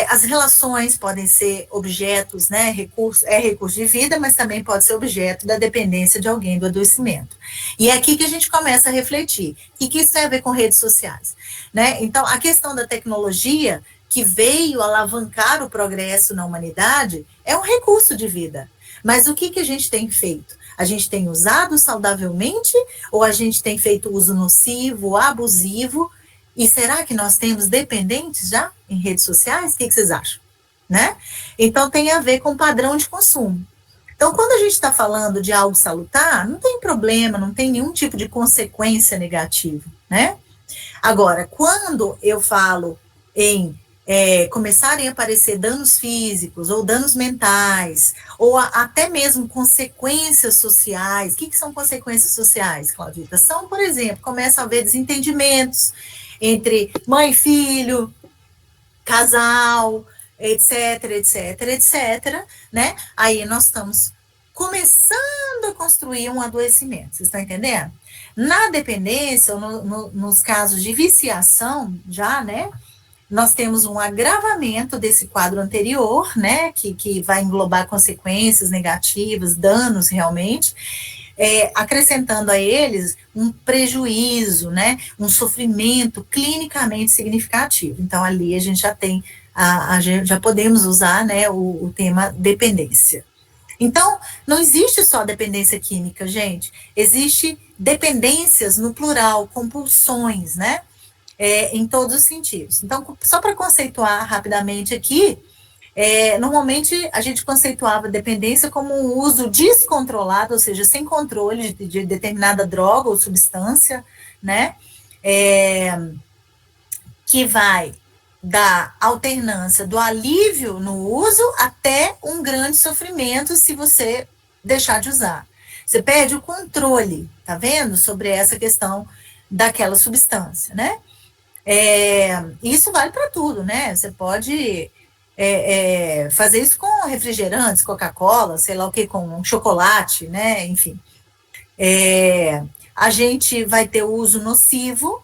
As relações podem ser objetos, né, recurso de vida, mas também pode ser objeto da dependência de alguém, do adoecimento. E é aqui que a gente começa a refletir. O que isso tem a ver com redes sociais? Né? Então, a questão da tecnologia, que veio alavancar o progresso na humanidade, é um recurso de vida. Mas o que a gente tem feito? A gente tem usado saudavelmente ou a gente tem feito uso nocivo, abusivo? E será que nós temos dependentes já em redes sociais? O que vocês acham? Né? Então, tem a ver com padrão de consumo. Então, quando a gente está falando de algo salutar, não tem problema, não tem nenhum tipo de consequência negativa, né? Agora, quando eu falo em começarem a aparecer danos físicos ou danos mentais, ou até mesmo consequências sociais, o que são consequências sociais, Claudita? São, por exemplo, começam a haver desentendimentos entre mãe e filho, casal, etc, etc, etc, né? Aí nós estamos começando a construir um adoecimento, vocês estão entendendo? Na dependência, ou nos casos de viciação, já, né? Nós temos um agravamento desse quadro anterior, né? Que vai englobar consequências negativas, danos realmente, acrescentando a eles um prejuízo, né, um sofrimento clinicamente significativo. Então, ali a gente já tem, já podemos usar, né, o tema dependência. Então, não existe só dependência química, gente, existe dependências no plural, compulsões, né, em todos os sentidos. Então, só para conceituar rapidamente aqui, normalmente a gente conceituava dependência como um uso descontrolado, ou seja, sem controle de determinada droga ou substância, né, que vai da alternância do alívio no uso até um grande sofrimento se você deixar de usar. Você perde o controle, tá vendo? Sobre essa questão daquela substância, né? Isso vale para tudo, né? Você pode fazer isso com refrigerantes, Coca-Cola, sei lá o que, com chocolate, né? Enfim. A gente vai ter o uso nocivo,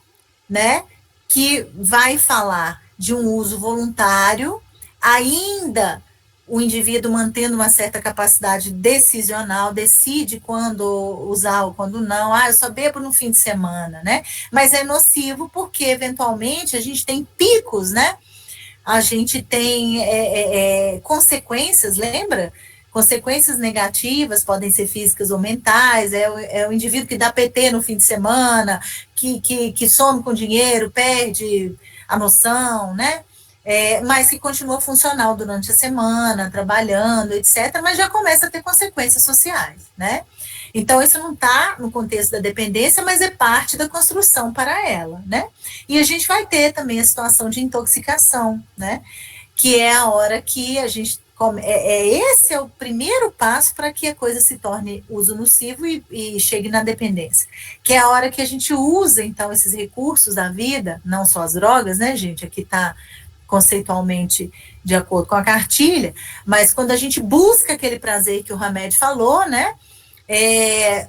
né? Que vai falar de um uso voluntário, ainda o indivíduo mantendo uma certa capacidade decisional, decide quando usar ou quando não. Eu só bebo no fim de semana, né? Mas é nocivo porque, eventualmente, a gente tem picos, né? A gente tem consequências, lembra? Consequências negativas, podem ser físicas ou mentais, é o indivíduo que dá PT no fim de semana, que some com dinheiro, perde a noção, né? Mas que continua funcional durante a semana, trabalhando, etc., mas já começa a ter consequências sociais, né? Então, isso não está no contexto da dependência, mas é parte da construção para ela, né? E a gente vai ter também a situação de intoxicação, né? Que é a hora que a gente... esse é o primeiro passo para que a coisa se torne uso nocivo e chegue na dependência, que é a hora que a gente usa, então, esses recursos da vida, não só as drogas, né, gente? Aqui está conceitualmente de acordo com a cartilha, mas quando a gente busca aquele prazer que o Hamed falou, né?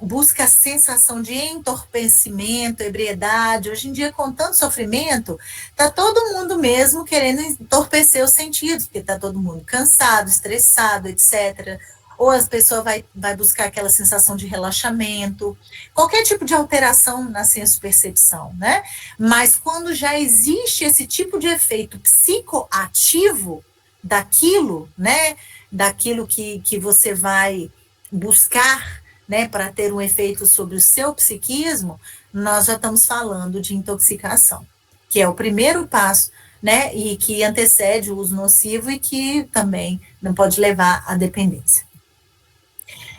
Busca a sensação de entorpecimento, ebriedade. Hoje em dia, com tanto sofrimento, tá todo mundo mesmo querendo entorpecer os sentidos, porque tá todo mundo cansado, estressado, etc. Ou as pessoas vai buscar aquela sensação de relaxamento, qualquer tipo de alteração na senso-percepção, né? Mas quando já existe esse tipo de efeito psicoativo daquilo, né? Daquilo que você vai buscar, né, para ter um efeito sobre o seu psiquismo, nós já estamos falando de intoxicação, que é o primeiro passo, né, e que antecede o uso nocivo e que também não pode levar à dependência.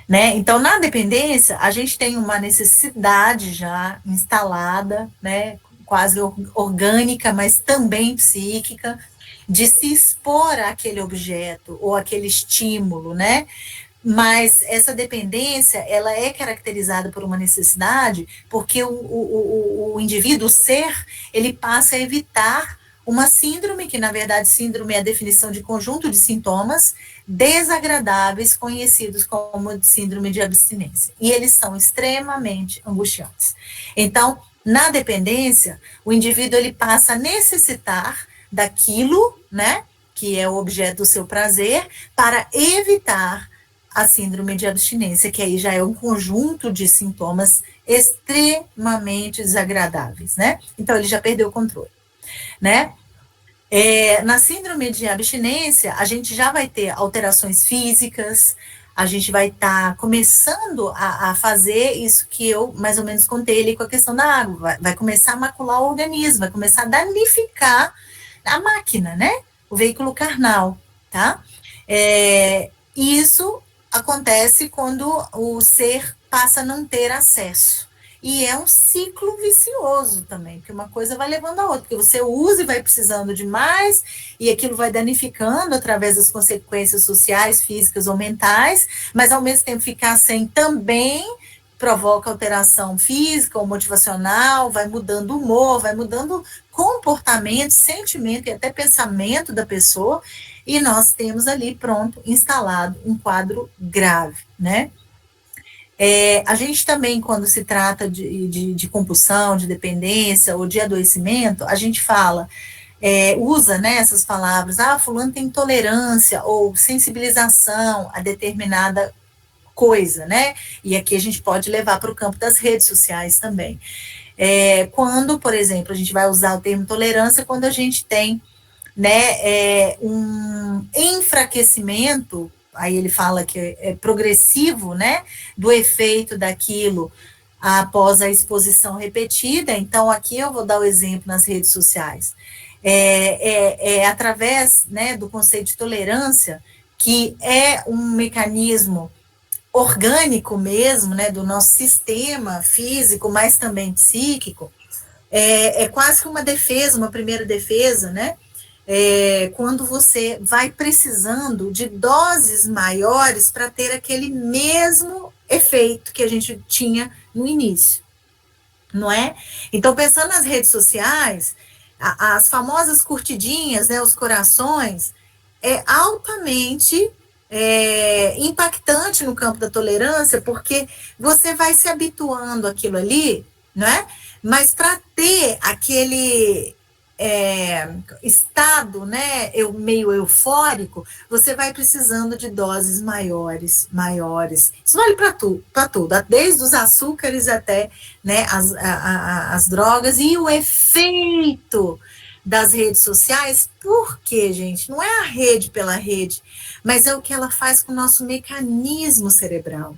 Né? Então, na dependência, a gente tem uma necessidade já instalada, né, quase orgânica, mas também psíquica, de se expor àquele objeto ou àquele estímulo, né? Mas essa dependência, ela é caracterizada por uma necessidade, porque o indivíduo, o ser, ele passa a evitar uma síndrome, que na verdade síndrome é a definição de conjunto de sintomas desagradáveis, conhecidos como síndrome de abstinência. E eles são extremamente angustiantes. Então, na dependência, o indivíduo ele passa a necessitar daquilo, né, que é o objeto do seu prazer, para evitar a síndrome de abstinência, que aí já é um conjunto de sintomas extremamente desagradáveis, né? Então, ele já perdeu o controle, né? Na síndrome de abstinência, a gente já vai ter alterações físicas, a gente vai estar começando a fazer isso que eu mais ou menos contei ali com a questão da água, vai começar a macular o organismo, vai começar a danificar a máquina, né? O veículo carnal, tá? Isso acontece quando o ser passa a não ter acesso. E é um ciclo vicioso também, porque uma coisa vai levando a outra, porque você usa e vai precisando de mais, e aquilo vai danificando através das consequências sociais, físicas ou mentais, mas ao mesmo tempo ficar sem também provoca alteração física ou motivacional, vai mudando o humor, vai mudando comportamento, sentimento e até pensamento da pessoa, e nós temos ali, pronto, instalado um quadro grave, né? A gente também, quando se trata de compulsão, de dependência ou de adoecimento, a gente fala, usa, né, essas palavras, fulano tem intolerância ou sensibilização a determinada coisa, né? E aqui a gente pode levar para o campo das redes sociais também. Quando, por exemplo, a gente vai usar o termo tolerância, quando a gente tem, né, um enfraquecimento, aí ele fala que é progressivo, né, do efeito daquilo após a exposição repetida. Então, aqui eu vou dar o exemplo nas redes sociais. Através, né, do conceito de tolerância, que é um mecanismo orgânico mesmo, né, do nosso sistema físico, mas também psíquico, quase que uma defesa, uma primeira defesa, né, quando você vai precisando de doses maiores para ter aquele mesmo efeito que a gente tinha no início, não é? Então, pensando nas redes sociais, as famosas curtidinhas, né, os corações, é altamente impactante no campo da tolerância, porque você vai se habituando àquilo ali, né? Mas para ter aquele estado, né, meio eufórico, você vai precisando de doses maiores. Isso vale para tudo, desde os açúcares até, né, as drogas, e o efeito das redes sociais. Por quê, gente? Não é a rede pela rede, mas é o que ela faz com o nosso mecanismo cerebral.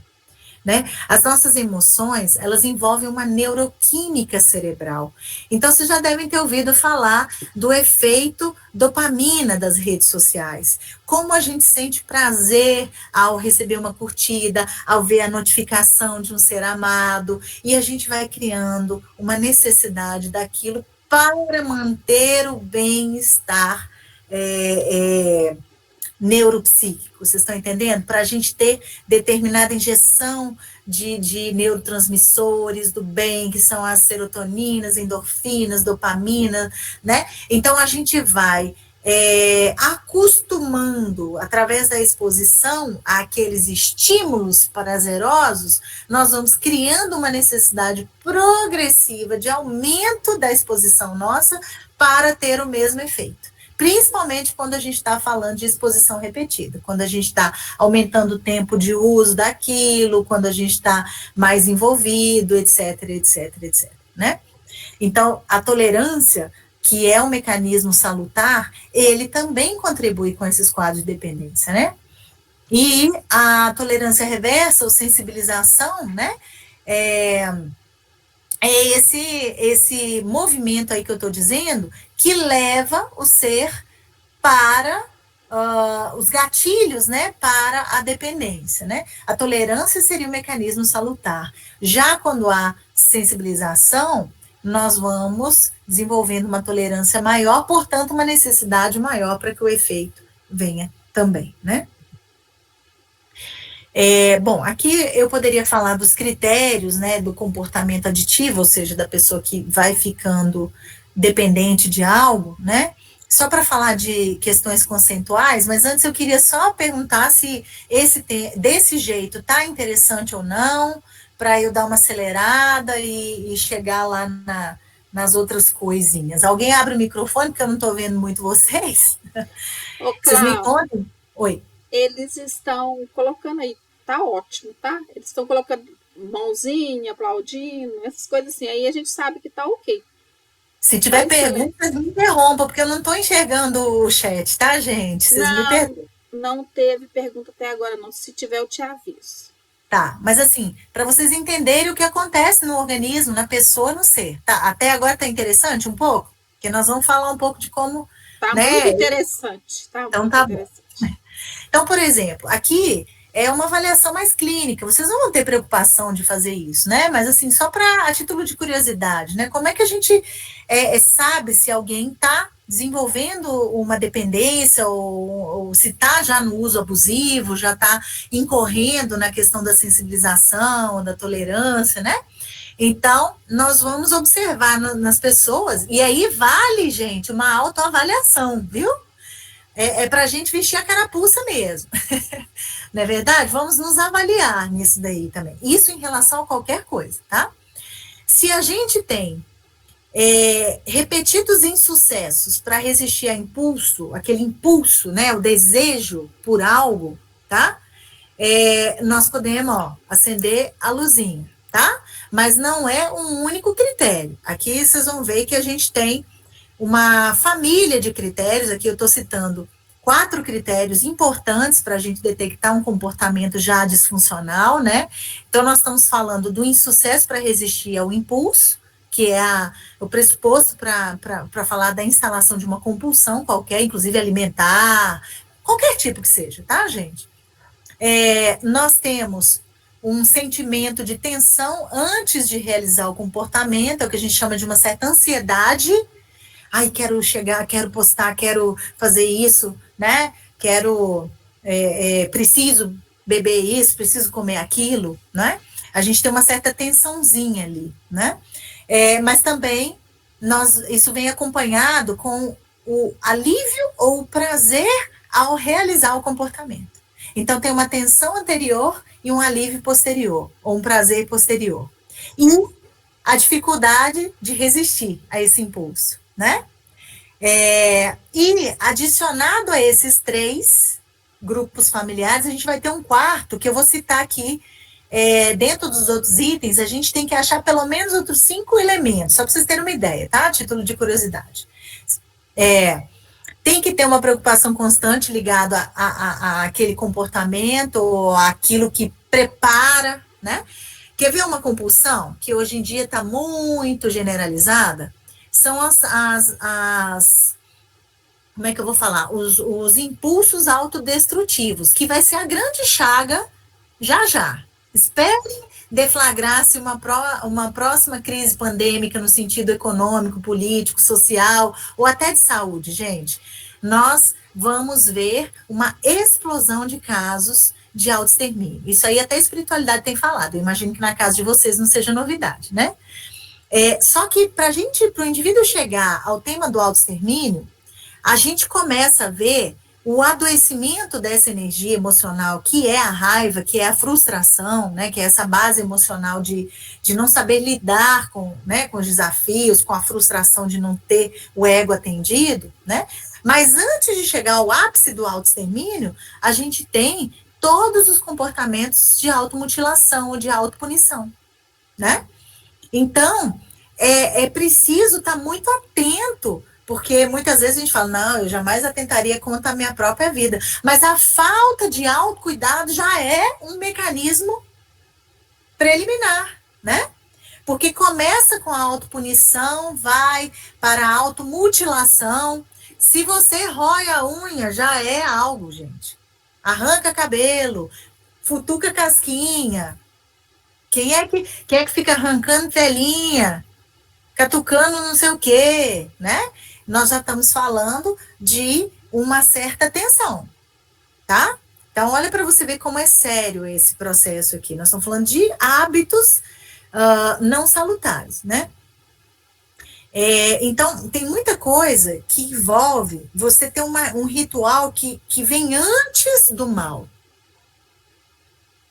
Né? As nossas emoções, elas envolvem uma neuroquímica cerebral. Então, vocês já devem ter ouvido falar do efeito dopamina das redes sociais. Como a gente sente prazer ao receber uma curtida, ao ver a notificação de um ser amado, e a gente vai criando uma necessidade daquilo para manter o bem-estar neuropsíquico, vocês estão entendendo? Para a gente ter determinada injeção de neurotransmissores do bem, que são as serotoninas, endorfinas, dopamina, né? Então, a gente vai acostumando, através da exposição àqueles estímulos prazerosos, nós vamos criando uma necessidade progressiva de aumento da exposição nossa para ter o mesmo efeito. Principalmente quando a gente está falando de exposição repetida, quando a gente está aumentando o tempo de uso daquilo, quando a gente está mais envolvido, etc, né? Então, a tolerância, que é um mecanismo salutar, ele também contribui com esses quadros de dependência, né? E a tolerância reversa, ou sensibilização, né? É esse movimento aí que eu estou dizendo, que leva o ser para os gatilhos, né, para a dependência, né? A tolerância seria um mecanismo salutar. Já quando há sensibilização, nós vamos desenvolvendo uma tolerância maior, portanto, uma necessidade maior para que o efeito venha também, né? Bom, aqui eu poderia falar dos critérios, né, do comportamento aditivo, ou seja, da pessoa que vai ficando dependente de algo, né, só para falar de questões conceituais, mas antes eu queria só perguntar se desse jeito tá interessante ou não, para eu dar uma acelerada e chegar lá nas outras coisinhas. Alguém abre o microfone, porque eu não estou vendo muito vocês. Ô, vocês me contam? Oi. Eles estão colocando aí, tá ótimo, tá? Eles estão colocando mãozinha, aplaudindo, essas coisas assim, aí a gente sabe que tá ok. Se tiver perguntas, me interrompa, porque eu não estou enxergando o chat, tá, gente? Vocês me perguntam. Não teve pergunta até agora, não. Se tiver, eu te aviso. Tá, mas assim, para vocês entenderem o que acontece no organismo, na pessoa, no ser. Tá, até agora tá interessante um pouco? Porque nós vamos falar um pouco de como... Tá, né? Muito interessante. Tá, então muito tá interessante. Bom. Então, por exemplo, aqui é uma avaliação mais clínica, vocês não vão ter preocupação de fazer isso, né? Mas assim, só para a título de curiosidade, né? Como é que a gente sabe se alguém está desenvolvendo uma dependência ou se está já no uso abusivo, já está incorrendo na questão da sensibilização, da tolerância, né? Então, nós vamos observar nas pessoas, e aí vale, gente, uma autoavaliação, viu? Para a gente vestir a carapuça mesmo. Não é verdade? Vamos nos avaliar nisso daí também. Isso em relação a qualquer coisa, tá? Se a gente tem repetidos insucessos para resistir a impulso, aquele impulso, né, o desejo por algo, tá? Nós podemos, acender a luzinha, tá? Mas não é um único critério. Aqui vocês vão ver que a gente tem uma família de critérios, aqui eu estou citando 4 critérios importantes para a gente detectar um comportamento já disfuncional, né? Então, nós estamos falando do insucesso para resistir ao impulso, que é o pressuposto para falar da instalação de uma compulsão qualquer, inclusive alimentar, qualquer tipo que seja, tá, gente? Nós temos um sentimento de tensão antes de realizar o comportamento, é o que a gente chama de uma certa ansiedade. ai, quero chegar, quero postar, quero fazer isso, né? Preciso beber isso, preciso comer aquilo, né? A gente tem uma certa tensãozinha ali, né? Mas também isso vem acompanhado com o alívio ou o prazer ao realizar o comportamento. Então, tem uma tensão anterior e um alívio posterior, ou um prazer posterior. E a dificuldade de resistir a esse impulso, né? E adicionado a esses 3 grupos familiares, a gente vai ter um quarto, que eu vou citar aqui. Dentro dos outros itens, a gente tem que achar pelo menos outros 5 elementos, só para vocês terem uma ideia, tá? A título de curiosidade. Tem que ter uma preocupação constante ligada a aquele comportamento, ou aquilo que prepara, né? Quer ver uma compulsão que hoje em dia está muito generalizada? São como é que eu vou falar? Os impulsos autodestrutivos, que vai ser a grande chaga já. Espere deflagrar-se uma próxima crise pandêmica no sentido econômico, político, social, ou até de saúde, gente. Nós vamos ver uma explosão de casos de autoextermínio. Isso aí até a espiritualidade tem falado. Eu imagino que na casa de vocês não seja novidade, né? Só que para o indivíduo chegar ao tema do autoextermínio, a gente começa a ver o adoecimento dessa energia emocional, que é a raiva, que é a frustração, né, que é essa base emocional de não saber lidar com, né, com os desafios, com a frustração de não ter o ego atendido, né? Mas antes de chegar ao ápice do autoextermínio, a gente tem todos os comportamentos de automutilação ou de autopunição, né? Então, é preciso estar muito atento, porque muitas vezes a gente fala, não, eu jamais atentaria contra a minha própria vida. Mas a falta de autocuidado já é um mecanismo preliminar, né? Porque começa com a autopunição, vai para a automutilação. Se você rói a unha, já é algo, gente. Arranca cabelo, futuca casquinha. Quem é que fica arrancando telinha, catucando não sei o quê, né? Nós já estamos falando de uma certa tensão, tá? Então, olha para você ver como é sério esse processo aqui. Nós estamos falando de hábitos não salutares, né? Então, tem muita coisa que envolve você ter um ritual que vem antes do mal,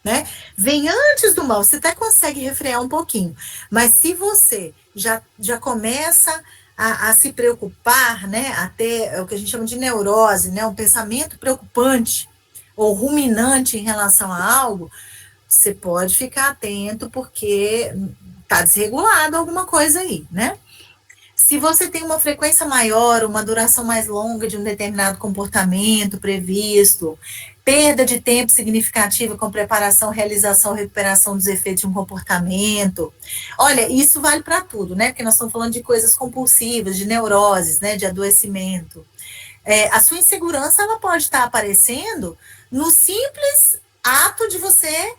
né? Vem antes do mal, você até consegue refrear um pouquinho, mas se você já começa a se preocupar, né, até o que a gente chama de neurose, né, um pensamento preocupante ou ruminante em relação a algo, você pode ficar atento porque está desregulado alguma coisa aí, né? Se você tem uma frequência maior, uma duração mais longa de um determinado comportamento previsto, perda de tempo significativa com preparação, realização, recuperação dos efeitos de um comportamento. Olha, isso vale para tudo, né? Porque nós estamos falando de coisas compulsivas, de neuroses, né? De adoecimento. A sua insegurança, ela pode estar aparecendo no simples ato de você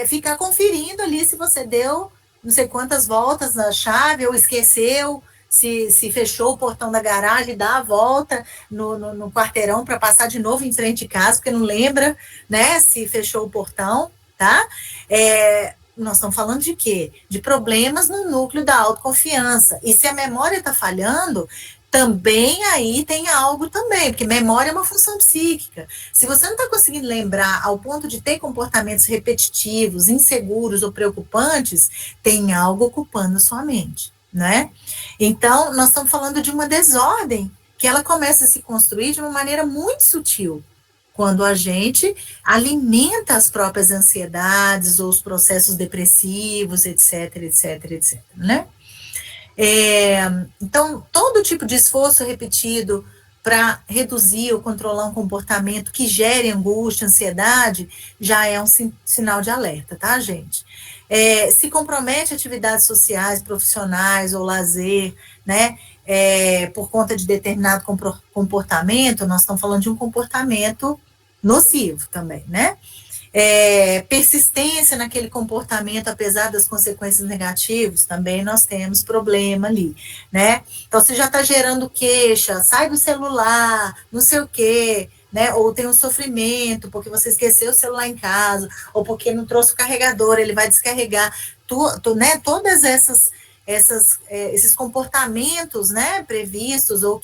ficar conferindo ali se você deu não sei quantas voltas na chave ou esqueceu, se fechou o portão da garagem, dá a volta no quarteirão para passar de novo em frente de casa, porque não lembra, né, se fechou o portão, tá? Nós estamos falando de quê? De problemas no núcleo da autoconfiança. E se a memória está falhando, também aí tem algo também, porque memória é uma função psíquica. Se você não está conseguindo lembrar ao ponto de ter comportamentos repetitivos, inseguros ou preocupantes, tem algo ocupando sua mente, né? Então, nós estamos falando de uma desordem que ela começa a se construir de uma maneira muito sutil, quando a gente alimenta as próprias ansiedades ou os processos depressivos, etc, etc, etc, né? Então, todo tipo de esforço repetido para reduzir ou controlar um comportamento que gere angústia, ansiedade, já é um sinal de alerta, tá, gente? Se compromete atividades sociais, profissionais ou lazer, né, por conta de determinado comportamento, nós estamos falando de um comportamento nocivo também, né? persistência naquele comportamento, apesar das consequências negativas, também nós temos problema ali, né? Então, se já está gerando queixa, sai do celular, não sei o quê, né? Ou tem um sofrimento, porque você esqueceu o celular em casa, ou porque não trouxe o carregador, ele vai descarregar, né? Todas esses comportamentos, né, previstos, ou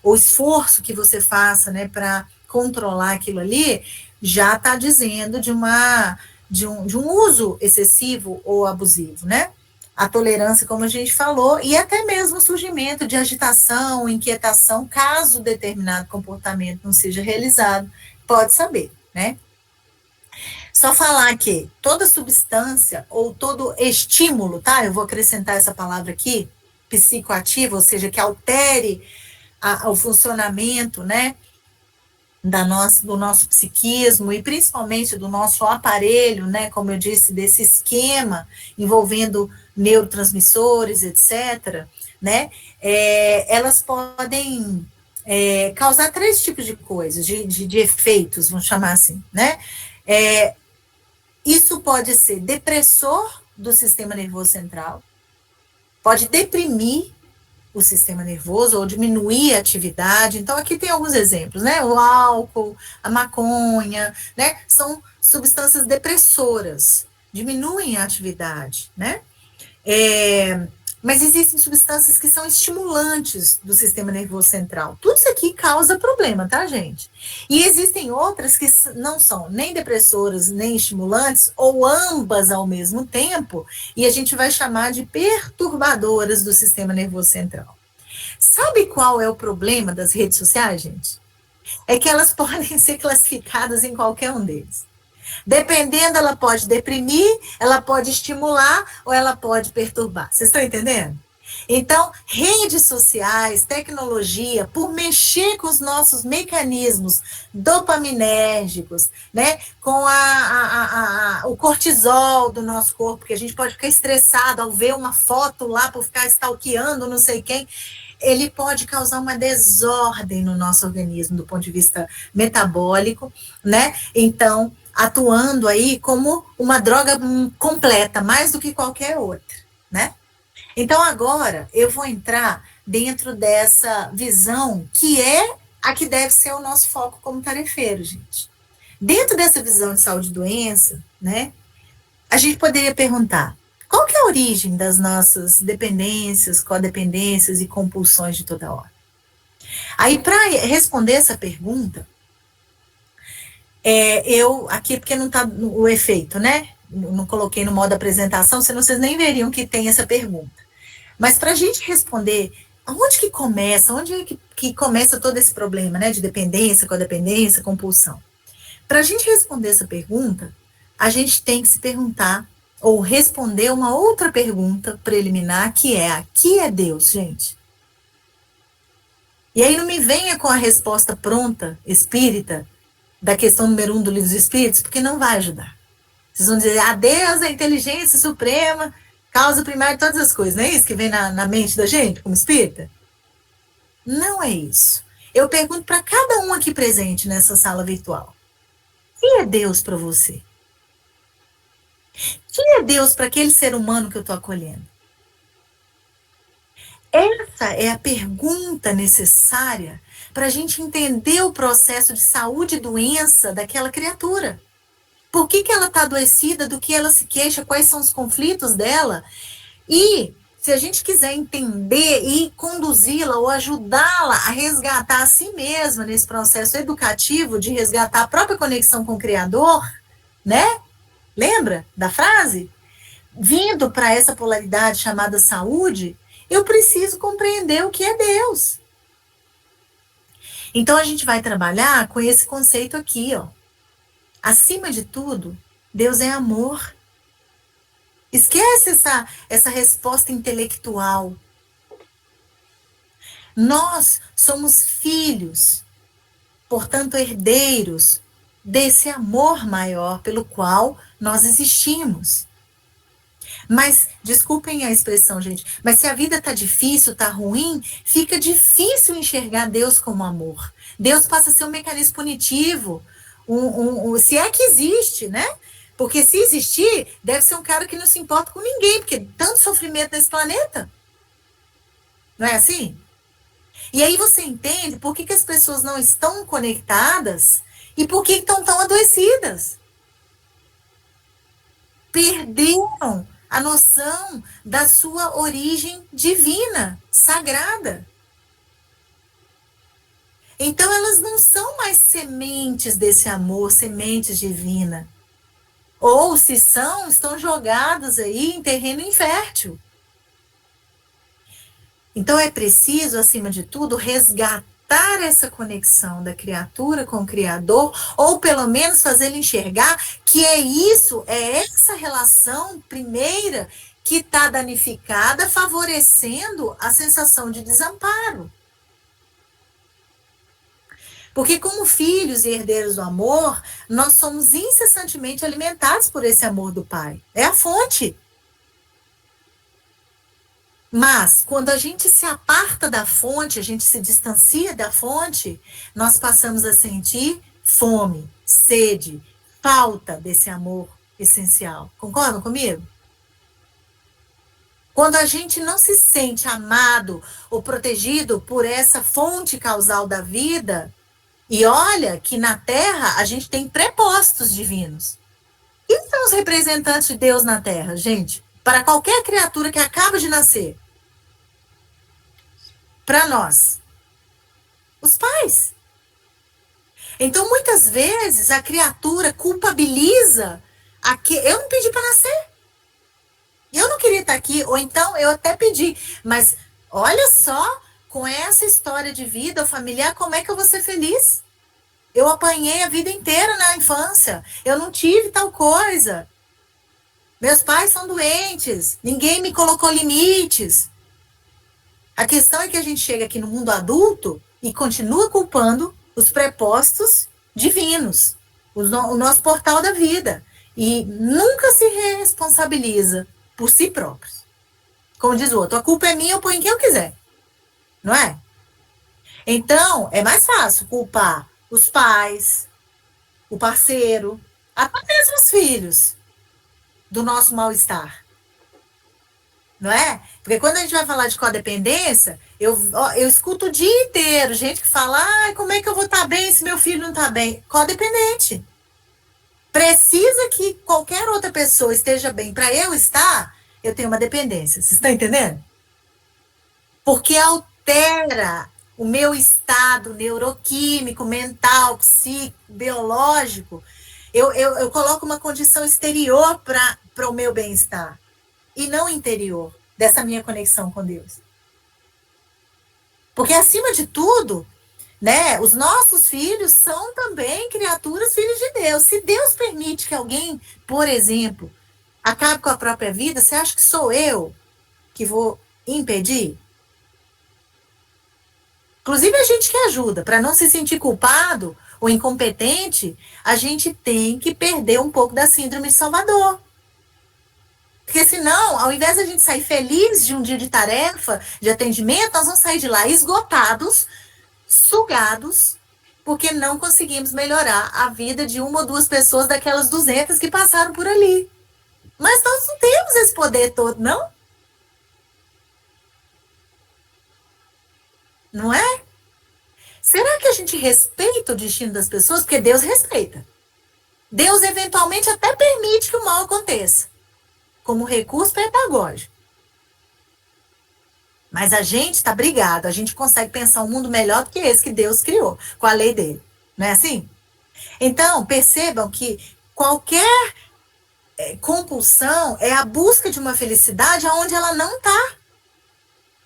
o esforço que você faça, né, para controlar aquilo ali, já está dizendo de um uso excessivo ou abusivo, né? A tolerância, como a gente falou, e até mesmo o surgimento de agitação, inquietação, caso determinado comportamento não seja realizado, pode saber, né? Só falar que toda substância ou todo estímulo, tá? Eu vou acrescentar essa palavra aqui, psicoativo, ou seja, que altere o funcionamento, né? Do nosso psiquismo e principalmente do nosso aparelho, né, como eu disse, desse esquema envolvendo neurotransmissores, etc., né, elas podem causar 3 tipos de coisas, de efeitos, vamos chamar assim, né, isso pode ser depressor do sistema nervoso central, pode deprimir o sistema nervoso ou diminuir a atividade. Então, aqui tem alguns exemplos, né? O álcool, a maconha, né? São substâncias depressoras, diminuem a atividade, né? Mas existem substâncias que são estimulantes do sistema nervoso central. Tudo isso aqui causa problema, tá, gente? E existem outras que não são nem depressoras, nem estimulantes, ou ambas ao mesmo tempo, e a gente vai chamar de perturbadoras do sistema nervoso central. Sabe qual é o problema das redes sociais, gente? É que elas podem ser classificadas em qualquer um deles. Dependendo, ela pode deprimir, ela pode estimular ou ela pode perturbar. Vocês estão entendendo? Então, redes sociais, tecnologia, por mexer com os nossos mecanismos dopaminérgicos, né, com o cortisol do nosso corpo, porque a gente pode ficar estressado ao ver uma foto lá, por ficar stalkeando não sei quem, ele pode causar uma desordem no nosso organismo, do ponto de vista metabólico, né? Então, atuando aí como uma droga completa, mais do que qualquer outra, né? Então, agora, eu vou entrar dentro dessa visão que é a que deve ser o nosso foco como tarefeiro, gente. Dentro dessa visão de saúde e doença, né, a gente poderia perguntar, qual que é a origem das nossas dependências, codependências e compulsões de toda hora? Aí, para responder essa pergunta, aqui, porque não está o efeito, né? Não coloquei no modo apresentação, senão vocês nem veriam que tem essa pergunta. Mas para a gente responder, onde que começa, que começa todo esse problema, né? De dependência, codependência, compulsão. Para a gente responder essa pergunta, a gente tem que se perguntar, ou responder uma outra pergunta preliminar, que é Deus, gente? E aí não me venha com a resposta pronta, espírita, da questão número 1 do Livro dos Espíritos, porque não vai ajudar. Vocês vão dizer, Deus é a inteligência suprema, causa primária de todas as coisas, não é isso que vem na mente da gente, como espírita? Não é isso. Eu pergunto para cada um aqui presente nessa sala virtual, quem é Deus para você? Quem é Deus para aquele ser humano que eu estou acolhendo? Essa é a pergunta necessária para a gente entender o processo de saúde e doença daquela criatura. Por que ela está adoecida, do que ela se queixa, quais são os conflitos dela? E se a gente quiser entender e conduzi-la ou ajudá-la a resgatar a si mesma nesse processo educativo de resgatar a própria conexão com o Criador, né? Lembra da frase? Vindo para essa polaridade chamada saúde, eu preciso compreender o que é Deus. Então, a gente vai trabalhar com esse conceito aqui, ó. Acima de tudo, Deus é amor. Esquece essa resposta intelectual. Nós somos filhos, portanto, herdeiros desse amor maior pelo qual nós existimos. Mas, desculpem a expressão, gente, mas se a vida tá difícil, tá ruim, fica difícil enxergar Deus como amor. Deus passa a ser um mecanismo punitivo, se é que existe, né? Porque se existir, deve ser um cara que não se importa com ninguém, porque tanto sofrimento nesse planeta. Não é assim? E aí você entende por que as pessoas não estão conectadas e por que estão tão adoecidas. Perderam a noção da sua origem divina, sagrada. Então elas não são mais sementes desse amor, sementes divinas. Ou se são, estão jogadas aí em terreno infértil. Então é preciso, acima de tudo, resgatar essa conexão da criatura com o Criador, ou pelo menos fazê-lo enxergar que é essa relação primeira que está danificada, favorecendo a sensação de desamparo. Porque como filhos e herdeiros do amor, nós somos incessantemente alimentados por esse amor do Pai. É a fonte. Mas, quando a gente se aparta da fonte, a gente se distancia da fonte, nós passamos a sentir fome, sede, falta desse amor essencial. Concordam comigo? Quando a gente não se sente amado ou protegido por essa fonte causal da vida, e olha que na Terra a gente tem prepostos divinos. Quem são os representantes de Deus na Terra, gente? Para qualquer criatura que acaba de nascer. Para nós. Os pais. Então, muitas vezes, a criatura culpabiliza eu não pedi para nascer. Eu não queria estar aqui, ou então eu até pedi. Mas olha só, com essa história de vida familiar, como é que eu vou ser feliz? Eu apanhei a vida inteira na infância. Eu não tive tal coisa. Meus pais são doentes. Ninguém me colocou limites. A questão é que a gente chega aqui no mundo adulto e continua culpando os prepostos divinos, o nosso portal da vida. E nunca se responsabiliza por si próprios. Como diz o outro, a culpa é minha, eu ponho em quem eu quiser. Não é? Então, é mais fácil culpar os pais, o parceiro, até mesmo os filhos do nosso mal-estar. Não é? Porque quando a gente vai falar de codependência, eu escuto o dia inteiro gente que fala, como é que eu vou estar bem se meu filho não está bem? Codependente. Precisa que qualquer outra pessoa esteja bem para eu estar, eu tenho uma dependência. Vocês estão entendendo? Porque altera o meu estado neuroquímico, mental, psíquico, biológico. Eu coloco uma condição exterior para o meu bem-estar. E não interior, dessa minha conexão com Deus. Porque, acima de tudo, né, os nossos filhos são também criaturas, filhos de Deus. Se Deus permite que alguém, por exemplo, acabe com a própria vida, você acha que sou eu que vou impedir? Inclusive, a gente que ajuda, para não se sentir culpado ou incompetente, a gente tem que perder um pouco da síndrome de Salvador. Porque senão, ao invés de a gente sair feliz de um dia de tarefa, de atendimento, nós vamos sair de lá esgotados, sugados, porque não conseguimos melhorar a vida de uma ou duas pessoas daquelas 200 que passaram por ali. Mas nós não temos esse poder todo, não? Não é? Será que a gente respeita o destino das pessoas? Porque Deus respeita. Deus eventualmente até permite que o mal aconteça, como recurso pedagógico. Mas a gente está brigado, a gente consegue pensar um mundo melhor do que esse que Deus criou, com a lei dele. Não é assim? Então, percebam que qualquer compulsão é a busca de uma felicidade onde ela não está,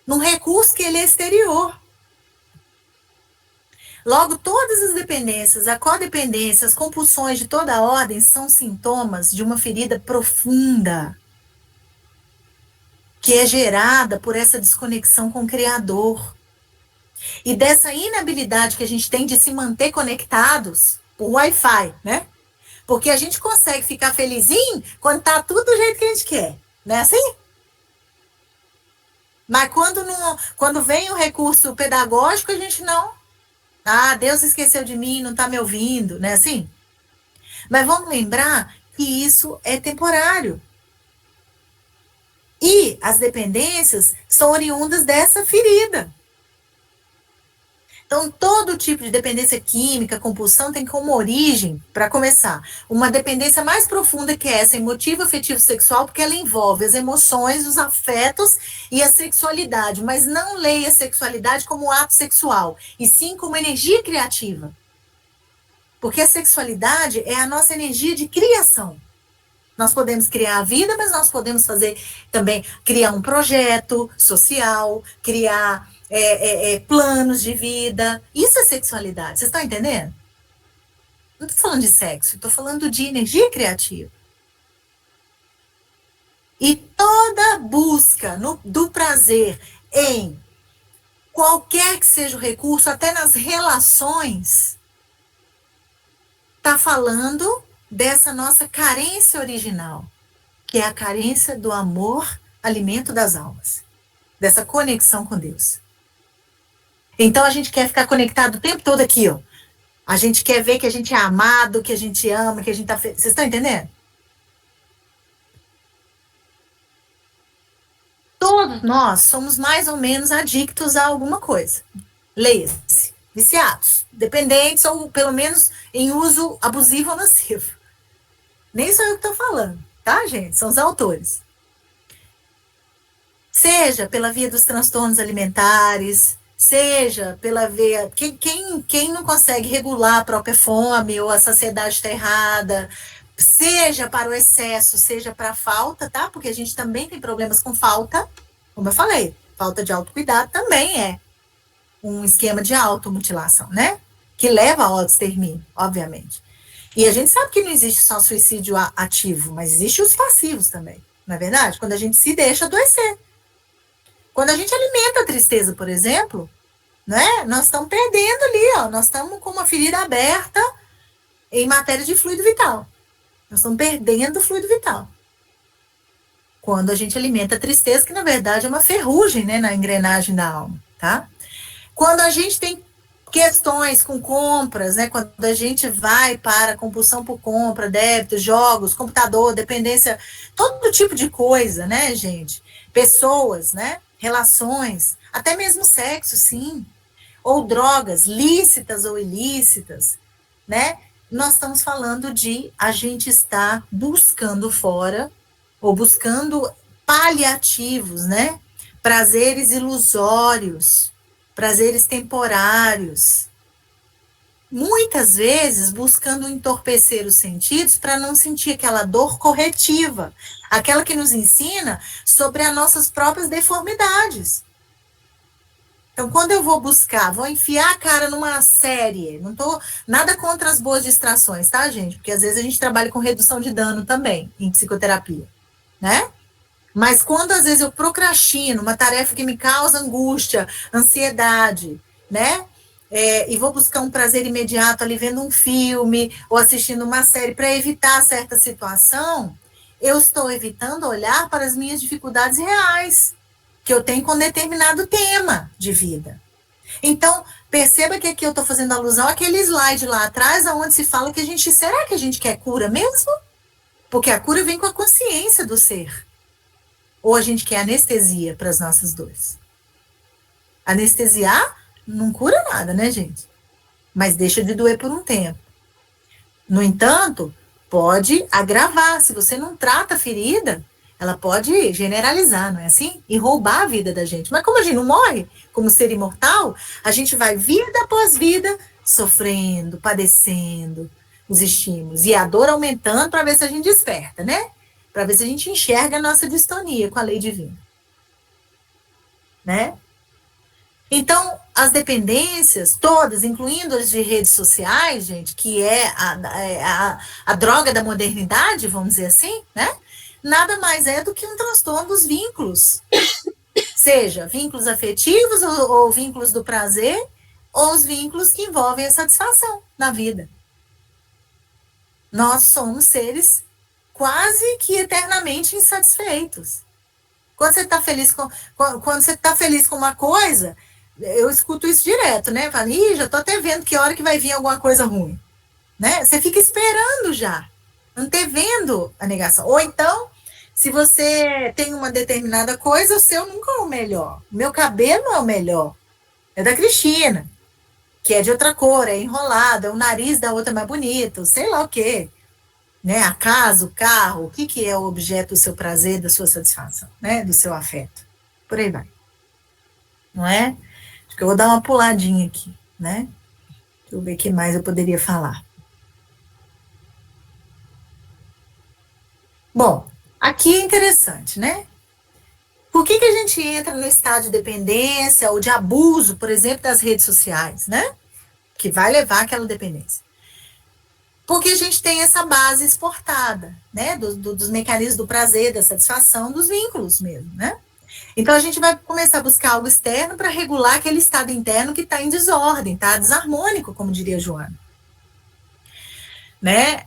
num recurso que ele é exterior. Logo, todas as dependências, a codependência, as compulsões de toda a ordem são sintomas de uma ferida profunda, que é gerada por essa desconexão com o Criador. E dessa inabilidade que a gente tem de se manter conectados por Wi-Fi, né? Porque a gente consegue ficar felizinho quando tá tudo do jeito que a gente quer. Não é assim? Mas quando vem o recurso pedagógico, a gente não. Deus esqueceu de mim, não tá me ouvindo, não é assim? Mas vamos lembrar que isso é temporário. E as dependências são oriundas dessa ferida. Então, todo tipo de dependência química, compulsão, tem como origem, para começar, uma dependência mais profunda que essa, emotiva, afetivo, sexual, porque ela envolve as emoções, os afetos e a sexualidade. Mas não leia a sexualidade como ato sexual, e sim como energia criativa. Porque a sexualidade é a nossa energia de criação. Nós podemos criar a vida, mas nós podemos fazer também, criar um projeto social, criar planos de vida. Isso é sexualidade, vocês estão entendendo? Não estou falando de sexo, estou falando de energia criativa. E toda busca do prazer em qualquer que seja o recurso, até nas relações, está falando dessa nossa carência original, que é a carência do amor, alimento das almas, dessa conexão com Deus. Então a gente quer ficar conectado o tempo todo aqui, ó. A gente quer ver que a gente é amado, que a gente ama, que a gente tá feliz. Vocês estão entendendo? Todos nós somos mais ou menos adictos a alguma coisa. Leia-se. Viciados, dependentes ou pelo menos em uso abusivo ou nocivo. Nem sou eu que estou falando, tá, gente? São os autores. Seja pela via dos transtornos alimentares, seja pela via... Quem não consegue regular a própria fome ou a saciedade está errada, seja para o excesso, seja para a falta, tá? Porque a gente também tem problemas com falta, como eu falei, falta de autocuidado também é um esquema de automutilação, né? Que leva ao autoextermínio, obviamente. E a gente sabe que não existe só suicídio ativo, mas existe os passivos também, não é verdade? Quando a gente se deixa adoecer. Quando a gente alimenta a tristeza, por exemplo, né? Nós estamos perdendo ali, ó, nós estamos com uma ferida aberta em matéria de fluido vital. Nós estamos perdendo o fluido vital. Quando a gente alimenta a tristeza, que na verdade é uma ferrugem, né, na engrenagem da alma, tá? Quando a gente tem questões com compras, né? Quando a gente vai para compulsão por compra, débito, jogos, computador, dependência, todo tipo de coisa, né, gente? Pessoas, né? Relações, até mesmo sexo, sim. Ou drogas, lícitas ou ilícitas, né? Nós estamos falando de a gente estar buscando fora, ou buscando paliativos, né? Prazeres ilusórios, prazeres temporários, muitas vezes buscando entorpecer os sentidos para não sentir aquela dor corretiva, aquela que nos ensina sobre as nossas próprias deformidades. Então, quando eu vou buscar, vou enfiar a cara numa série, não tô nada contra as boas distrações, tá, gente? Porque às vezes a gente trabalha com redução de dano também em psicoterapia, né? Mas quando, às vezes, eu procrastino uma tarefa que me causa angústia, ansiedade, né? E vou buscar um prazer imediato ali vendo um filme ou assistindo uma série para evitar certa situação, eu estou evitando olhar para as minhas dificuldades reais que eu tenho com determinado tema de vida. Então, perceba que aqui eu estou fazendo alusão àquele slide lá atrás, onde se fala que será que a gente quer cura mesmo? Porque a cura vem com a consciência do ser. Ou a gente quer anestesia para as nossas dores? Anestesiar não cura nada, né, gente? Mas deixa de doer por um tempo. No entanto, pode agravar. Se você não trata a ferida, ela pode generalizar, não é assim? E roubar a vida da gente. Mas como a gente não morre como ser imortal, a gente vai vida após vida sofrendo, padecendo os estímulos. E a dor aumentando para ver se a gente desperta, né? Para ver se a gente enxerga a nossa distonia com a lei divina. Né? Então, as dependências todas, incluindo as de redes sociais, gente, que é a droga da modernidade, vamos dizer assim, né? Nada mais é do que um transtorno dos vínculos. Seja vínculos afetivos ou vínculos do prazer, ou os vínculos que envolvem a satisfação na vida. Nós somos seres quase que eternamente insatisfeitos. Quando você está feliz com uma coisa, eu escuto isso direto, né? Falo, já estou até vendo que hora que vai vir alguma coisa ruim. né? Você fica esperando já, antevendo a negação. Ou então, se você tem uma determinada coisa, o seu nunca é o melhor. O meu cabelo não é o melhor. É da Cristina, que é de outra cor, é enrolado, é o nariz da outra mais bonito, sei lá o quê. Né? A casa, o carro, o que é o objeto do seu prazer, da sua satisfação, né? Do seu afeto. Por aí vai. Não é? Acho que eu vou dar uma puladinha aqui, né? Deixa eu ver o que mais eu poderia falar. Bom, aqui é interessante, né? Por que a gente entra no estado de dependência ou de abuso, por exemplo, das redes sociais, né? Que vai levar àquela dependência. Porque a gente tem essa base exportada, né? Dos mecanismos do prazer, da satisfação, dos vínculos mesmo, né? Então a gente vai começar a buscar algo externo para regular aquele estado interno que está em desordem, está desarmônico, como diria Joana. Né?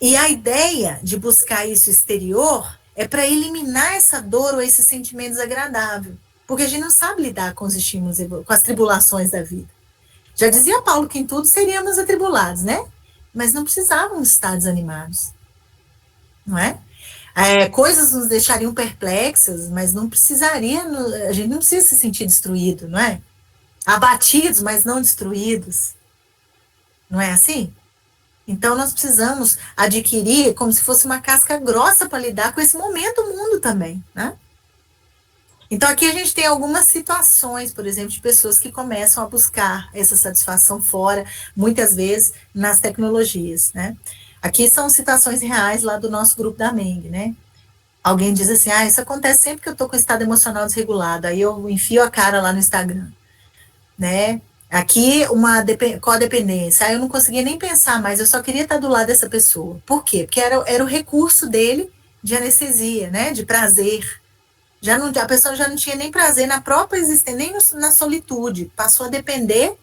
E a ideia de buscar isso exterior é para eliminar essa dor ou esse sentimento desagradável. Porque a gente não sabe lidar com os estímulos, com as tribulações da vida. Já dizia Paulo que em tudo seríamos atribulados, né? Mas não precisávamos estar desanimados. Não é? Coisas nos deixariam perplexas, mas não precisaria, a gente não precisa se sentir destruído, não é? Abatidos, mas não destruídos. Não é assim? Então, nós precisamos adquirir como se fosse uma casca grossa para lidar com esse momento do mundo também, né? Então, aqui a gente tem algumas situações, por exemplo, de pessoas que começam a buscar essa satisfação fora, muitas vezes nas tecnologias, né? Aqui são situações reais lá do nosso grupo da Meng, né? Alguém diz assim, isso acontece sempre que eu estou com o estado emocional desregulado, aí eu enfio a cara lá no Instagram, né? Aqui, uma codependência. Eu não conseguia nem pensar mais, eu só queria estar do lado dessa pessoa. Por quê? Porque era o recurso dele de anestesia, né? De prazer. A pessoa já não tinha nem prazer na própria existência, nem na solitude. Passou a depender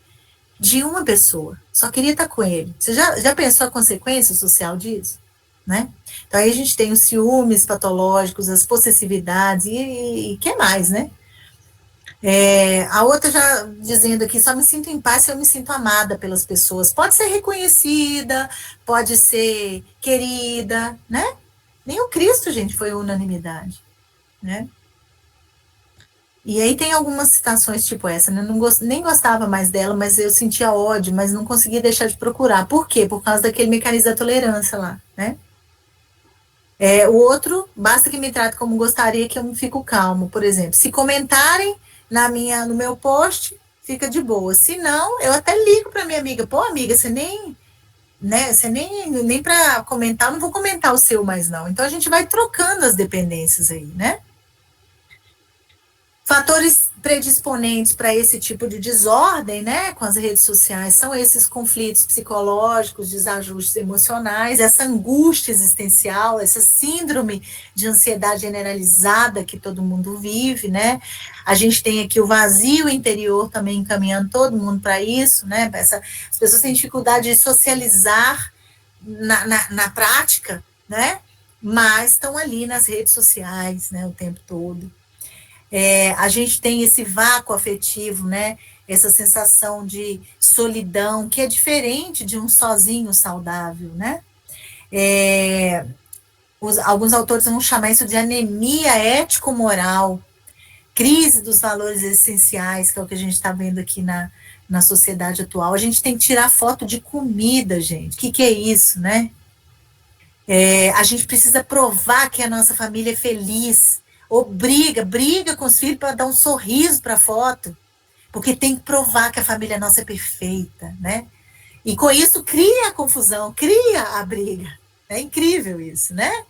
de uma pessoa. Só queria estar com ele. Você já pensou a consequência social disso? Né? Então, aí a gente tem os ciúmes patológicos, as possessividades e que mais, né? A outra já dizendo aqui, só me sinto em paz se eu me sinto amada pelas pessoas. Pode ser reconhecida, pode ser querida, né? Nem o Cristo, gente, foi unanimidade, né? E aí tem algumas citações tipo essa, né? Nem gostava mais dela, mas eu sentia ódio, mas não conseguia deixar de procurar. Por quê? Por causa daquele mecanismo da tolerância lá, né? O outro, basta que me trate como gostaria que eu fico calmo, por exemplo. Se comentarem no meu post, fica de boa. Se não, eu até ligo para minha amiga. Pô, amiga, você nem para comentar, eu não vou comentar o seu mais não. Então, a gente vai trocando as dependências aí, né? Fatores predisponentes para esse tipo de desordem, né, com as redes sociais, são esses conflitos psicológicos, desajustes emocionais, essa angústia existencial, essa síndrome de ansiedade generalizada que todo mundo vive, né? A gente tem aqui o vazio interior também encaminhando todo mundo para isso, né? As pessoas têm dificuldade de socializar na prática, né? Mas estão ali nas redes sociais, né, o tempo todo. A gente tem esse vácuo afetivo, né? Essa sensação de solidão, que é diferente de um sozinho saudável, né? Alguns autores vão chamar isso de anemia ético-moral, crise dos valores essenciais, que é o que a gente está vendo aqui na sociedade atual. A gente tem que tirar foto de comida, gente. O que é isso, né? A gente precisa provar que a nossa família é feliz, ou briga com os filhos para dar um sorriso para a foto, porque tem que provar que a família nossa é perfeita, né? E com isso cria a confusão, cria a briga. É incrível isso, né?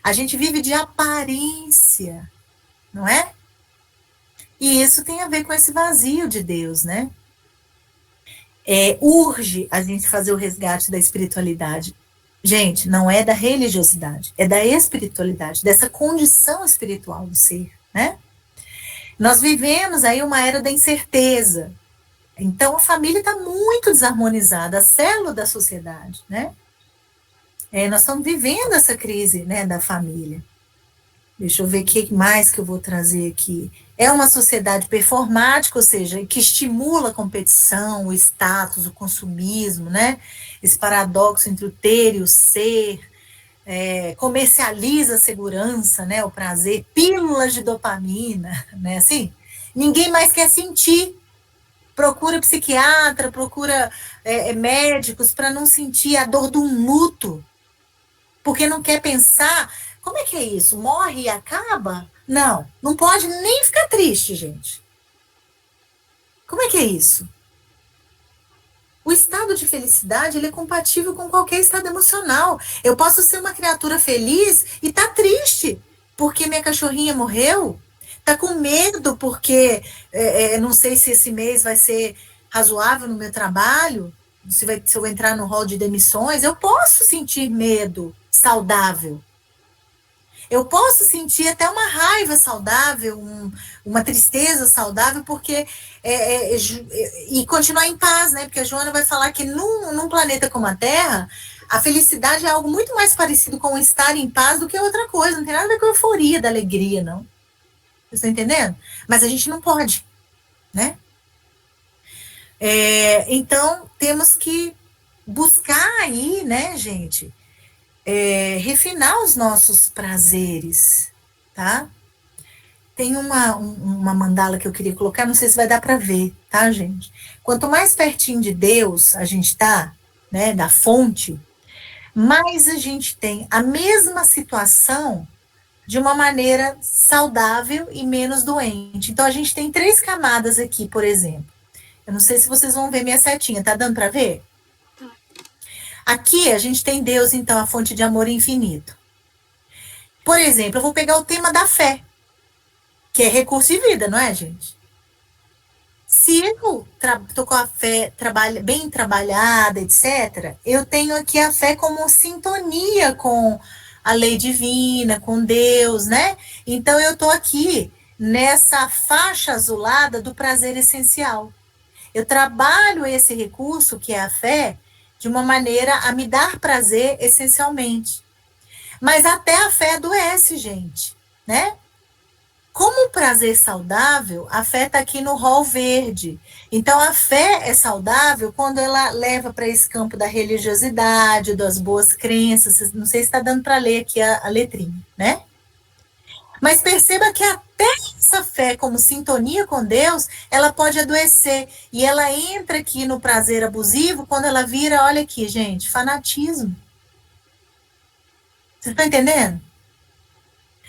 A gente vive de aparência, não é? E isso tem a ver com esse vazio de Deus, né? Urge a gente fazer o resgate da espiritualidade. Gente, não é da religiosidade, é da espiritualidade, dessa condição espiritual do ser, né? Nós vivemos aí uma era da incerteza. Então, a família está muito desarmonizada, a célula da sociedade, né? Nós estamos vivendo essa crise, né, da família. Deixa eu ver o que mais que eu vou trazer aqui. É uma sociedade performática, ou seja, que estimula a competição, o status, o consumismo, né? Esse paradoxo entre o ter e o ser, comercializa a segurança, né? O prazer, pílulas de dopamina, né? Assim, ninguém mais quer sentir. Procura psiquiatra, procura médicos para não sentir a dor de um luto, porque não quer pensar. Como é que é isso? Morre e acaba? Não, não pode nem ficar triste, gente. Como é que é isso? O estado de felicidade, ele é compatível com qualquer estado emocional. Eu posso ser uma criatura feliz e tá triste porque minha cachorrinha morreu, tá com medo porque não sei se esse mês vai ser razoável no meu trabalho, se eu entrar no rol de demissões. Eu posso sentir medo saudável. Eu posso sentir até uma raiva saudável, uma tristeza saudável, porque e continuar em paz, né? Porque a Joana vai falar que num planeta como a Terra, a felicidade é algo muito mais parecido com o estar em paz do que outra coisa. Não tem nada a ver com a euforia da alegria, não. Vocês estão entendendo? Mas a gente não pode, né? Então, temos que buscar aí, né, gente, refinar os nossos prazeres, tá? Tem uma mandala que eu queria colocar, não sei se vai dar para ver, tá, gente? Quanto mais pertinho de Deus a gente tá, né, da fonte, mais a gente tem a mesma situação de uma maneira saudável e menos doente. Então, a gente tem 3 camadas aqui, por exemplo. Eu não sei se vocês vão ver minha setinha, tá dando para ver? Aqui a gente tem Deus, então, a fonte de amor infinito. Por exemplo, eu vou pegar o tema da fé, que é recurso e vida, não é, gente? Se eu estou com a fé bem trabalhada, etc., eu tenho aqui a fé como sintonia com a lei divina, com Deus, né? Então, eu estou aqui nessa faixa azulada do prazer essencial. Eu trabalho esse recurso, que é a fé, de uma maneira a me dar prazer essencialmente. Mas até a fé adoece, gente, né? Como o prazer saudável, a fé está aqui no rol verde. Então, a fé é saudável quando ela leva para esse campo da religiosidade, das boas crenças. Não sei se está dando para ler aqui a letrinha, né? Mas perceba que até essa fé como sintonia com Deus, ela pode adoecer. E ela entra aqui no prazer abusivo quando ela vira, olha aqui, gente, fanatismo. Você está entendendo?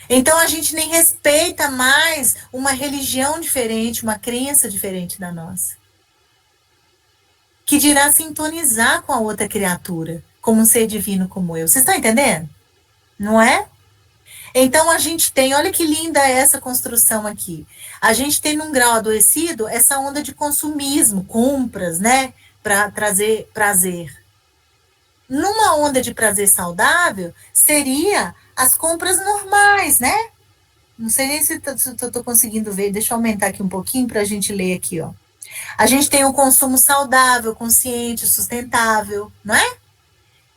Então a gente nem respeita mais uma religião diferente, uma crença diferente da nossa. Que dirá sintonizar com a outra criatura, como um ser divino como eu. Vocês estão entendendo? Não é? Então, a gente tem, olha que linda essa construção aqui. A gente tem, num grau adoecido, essa onda de consumismo, compras, né? Para trazer prazer. Numa onda de prazer saudável, seria as compras normais, né? Não sei nem se eu estou conseguindo ver. Deixa eu aumentar aqui um pouquinho para a gente ler aqui, ó. A gente tem um consumo saudável, consciente, sustentável, não é?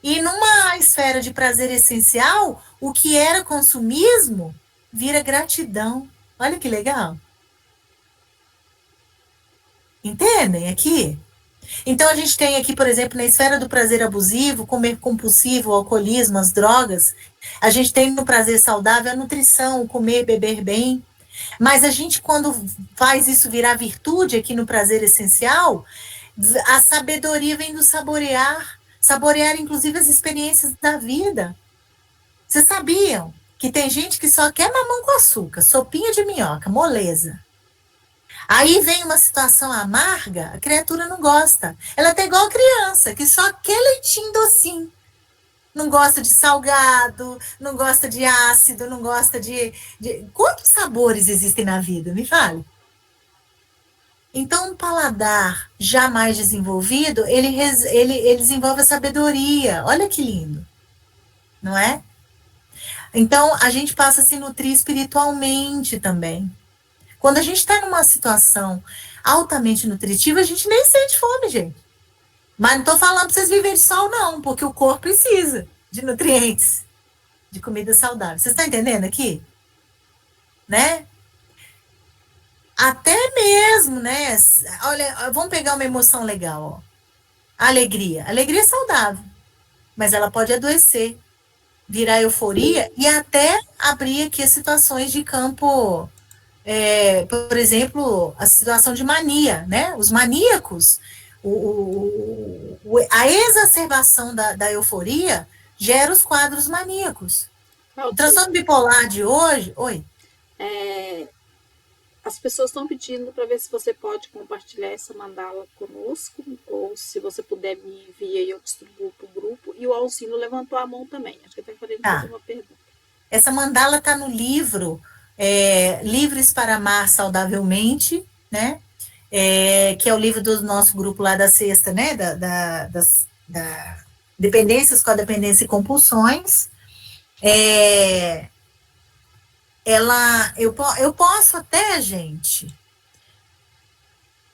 E numa esfera de prazer essencial, o que era consumismo vira gratidão. Olha que legal. Entendem aqui? Então, a gente tem aqui, por exemplo, na esfera do prazer abusivo, comer compulsivo, o alcoolismo, as drogas. A gente tem no prazer saudável a nutrição, o comer, beber bem. Mas a gente, quando faz isso virar virtude aqui no prazer essencial, a sabedoria vem do saborear. Saborear, inclusive, as experiências da vida. Vocês sabiam que tem gente que só quer mamão com açúcar, sopinha de minhoca, moleza. Aí vem uma situação amarga, a criatura não gosta. Ela tá igual a criança, que só quer leitinho docinho. Não gosta de salgado, não gosta de ácido, não gosta de... Quantos sabores existem na vida? Me fale. Então, um paladar já mais desenvolvido, ele desenvolve a sabedoria. Olha que lindo. Não é? Então, a gente passa a se nutrir espiritualmente também. Quando a gente está numa situação altamente nutritiva, a gente nem sente fome, gente. Mas não estou falando para vocês viverem de sol, não, porque o corpo precisa de nutrientes, de comida saudável. Vocês estão entendendo aqui? né? Até mesmo, né? Olha, vamos pegar uma emoção legal, ó. A alegria. A alegria é saudável, mas ela pode adoecer, virar euforia e até abrir aqui as situações de campo, por exemplo, a situação de mania, né? Os maníacos, a exacerbação da euforia gera os quadros maníacos. O transtorno bipolar de hoje... Oi? As pessoas estão pedindo para ver se você pode compartilhar essa mandala conosco, ou se você puder me enviar e eu distribuo para o grupo. E o Alcino levantou a mão também. Acho que está querendo fazer uma pergunta. Essa mandala está no livro Livres para Amar Saudavelmente, né? Que é o livro do nosso grupo lá da sexta, né? Das dependências, codependência e compulsões. Eu posso até, gente,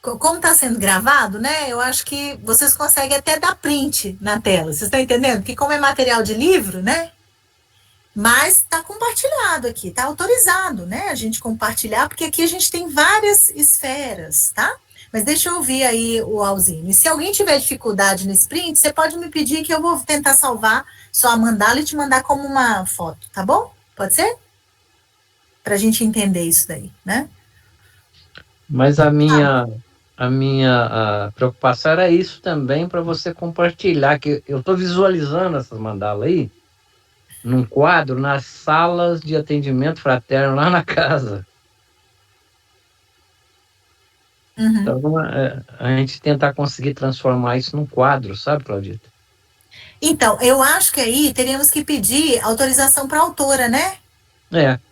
como está sendo gravado, né, eu acho que vocês conseguem até dar print na tela, vocês estão entendendo? Porque como é material de livro, né, mas está compartilhado aqui, está autorizado, né, a gente compartilhar, porque aqui a gente tem várias esferas, tá? Mas deixa eu ouvir aí o Alzine. E se alguém tiver dificuldade nesse print, você pode me pedir que eu vou tentar salvar só a mandala e te mandar como uma foto, tá bom? Pode ser? Para a gente entender isso daí, né? Mas a minha preocupação era isso também, para você compartilhar, que eu estou visualizando essas mandalas aí, num quadro, nas salas de atendimento fraterno, lá na casa. Uhum. Então, a gente tentar conseguir transformar isso num quadro, sabe, Claudita? Então, eu acho que aí teríamos que pedir autorização para a autora, né?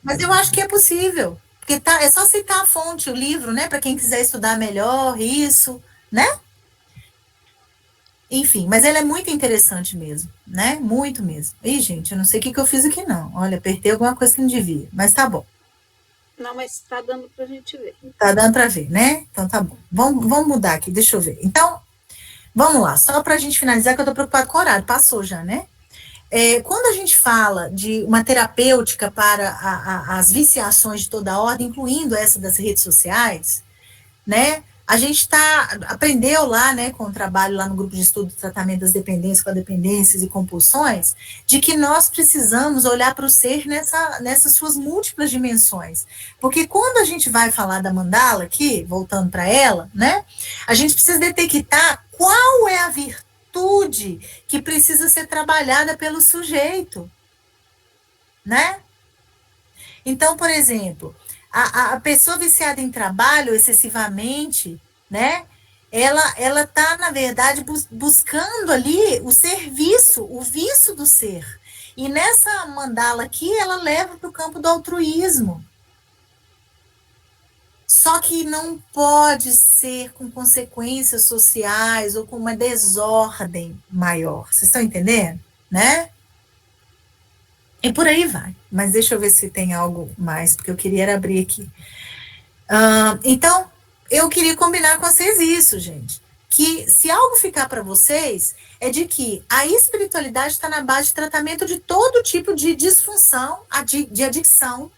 Mas eu acho que é possível, porque é só citar a fonte, o livro, né, para quem quiser estudar melhor isso, né? Enfim, mas ele é muito interessante mesmo, né? Muito mesmo. Ih, gente, eu não sei o que eu fiz aqui não. Olha, apertei alguma coisa que não devia, mas tá bom. Não, mas tá dando pra gente ver. Tá dando para ver, né? Então tá bom. Vamos mudar aqui, deixa eu ver. Então, vamos lá, só pra gente finalizar, que eu tô preocupada com o horário, passou já, né? Quando a gente fala de uma terapêutica para as viciações de toda a ordem, incluindo essa das redes sociais, né? A gente aprendeu lá, né, com o trabalho lá no grupo de estudo de tratamento das dependências, codependências e compulsões, de que nós precisamos olhar para o ser nessas suas múltiplas dimensões. Porque quando a gente vai falar da mandala aqui, voltando para ela, né, a gente precisa detectar qual é a virtude que precisa ser trabalhada pelo sujeito, né? Então, por exemplo, a pessoa viciada em trabalho excessivamente, né? Ela tá, na verdade, buscando ali o serviço, o vício do ser. E nessa mandala aqui, ela leva para o campo do altruísmo. Só que não pode ser com consequências sociais ou com uma desordem maior. Vocês estão entendendo? Né? E por aí vai. Mas deixa eu ver se tem algo mais, porque eu queria abrir aqui. Então, eu queria combinar com vocês isso, gente. Que se algo ficar para vocês, é de que a espiritualidade está na base de tratamento de todo tipo de disfunção, de adicção,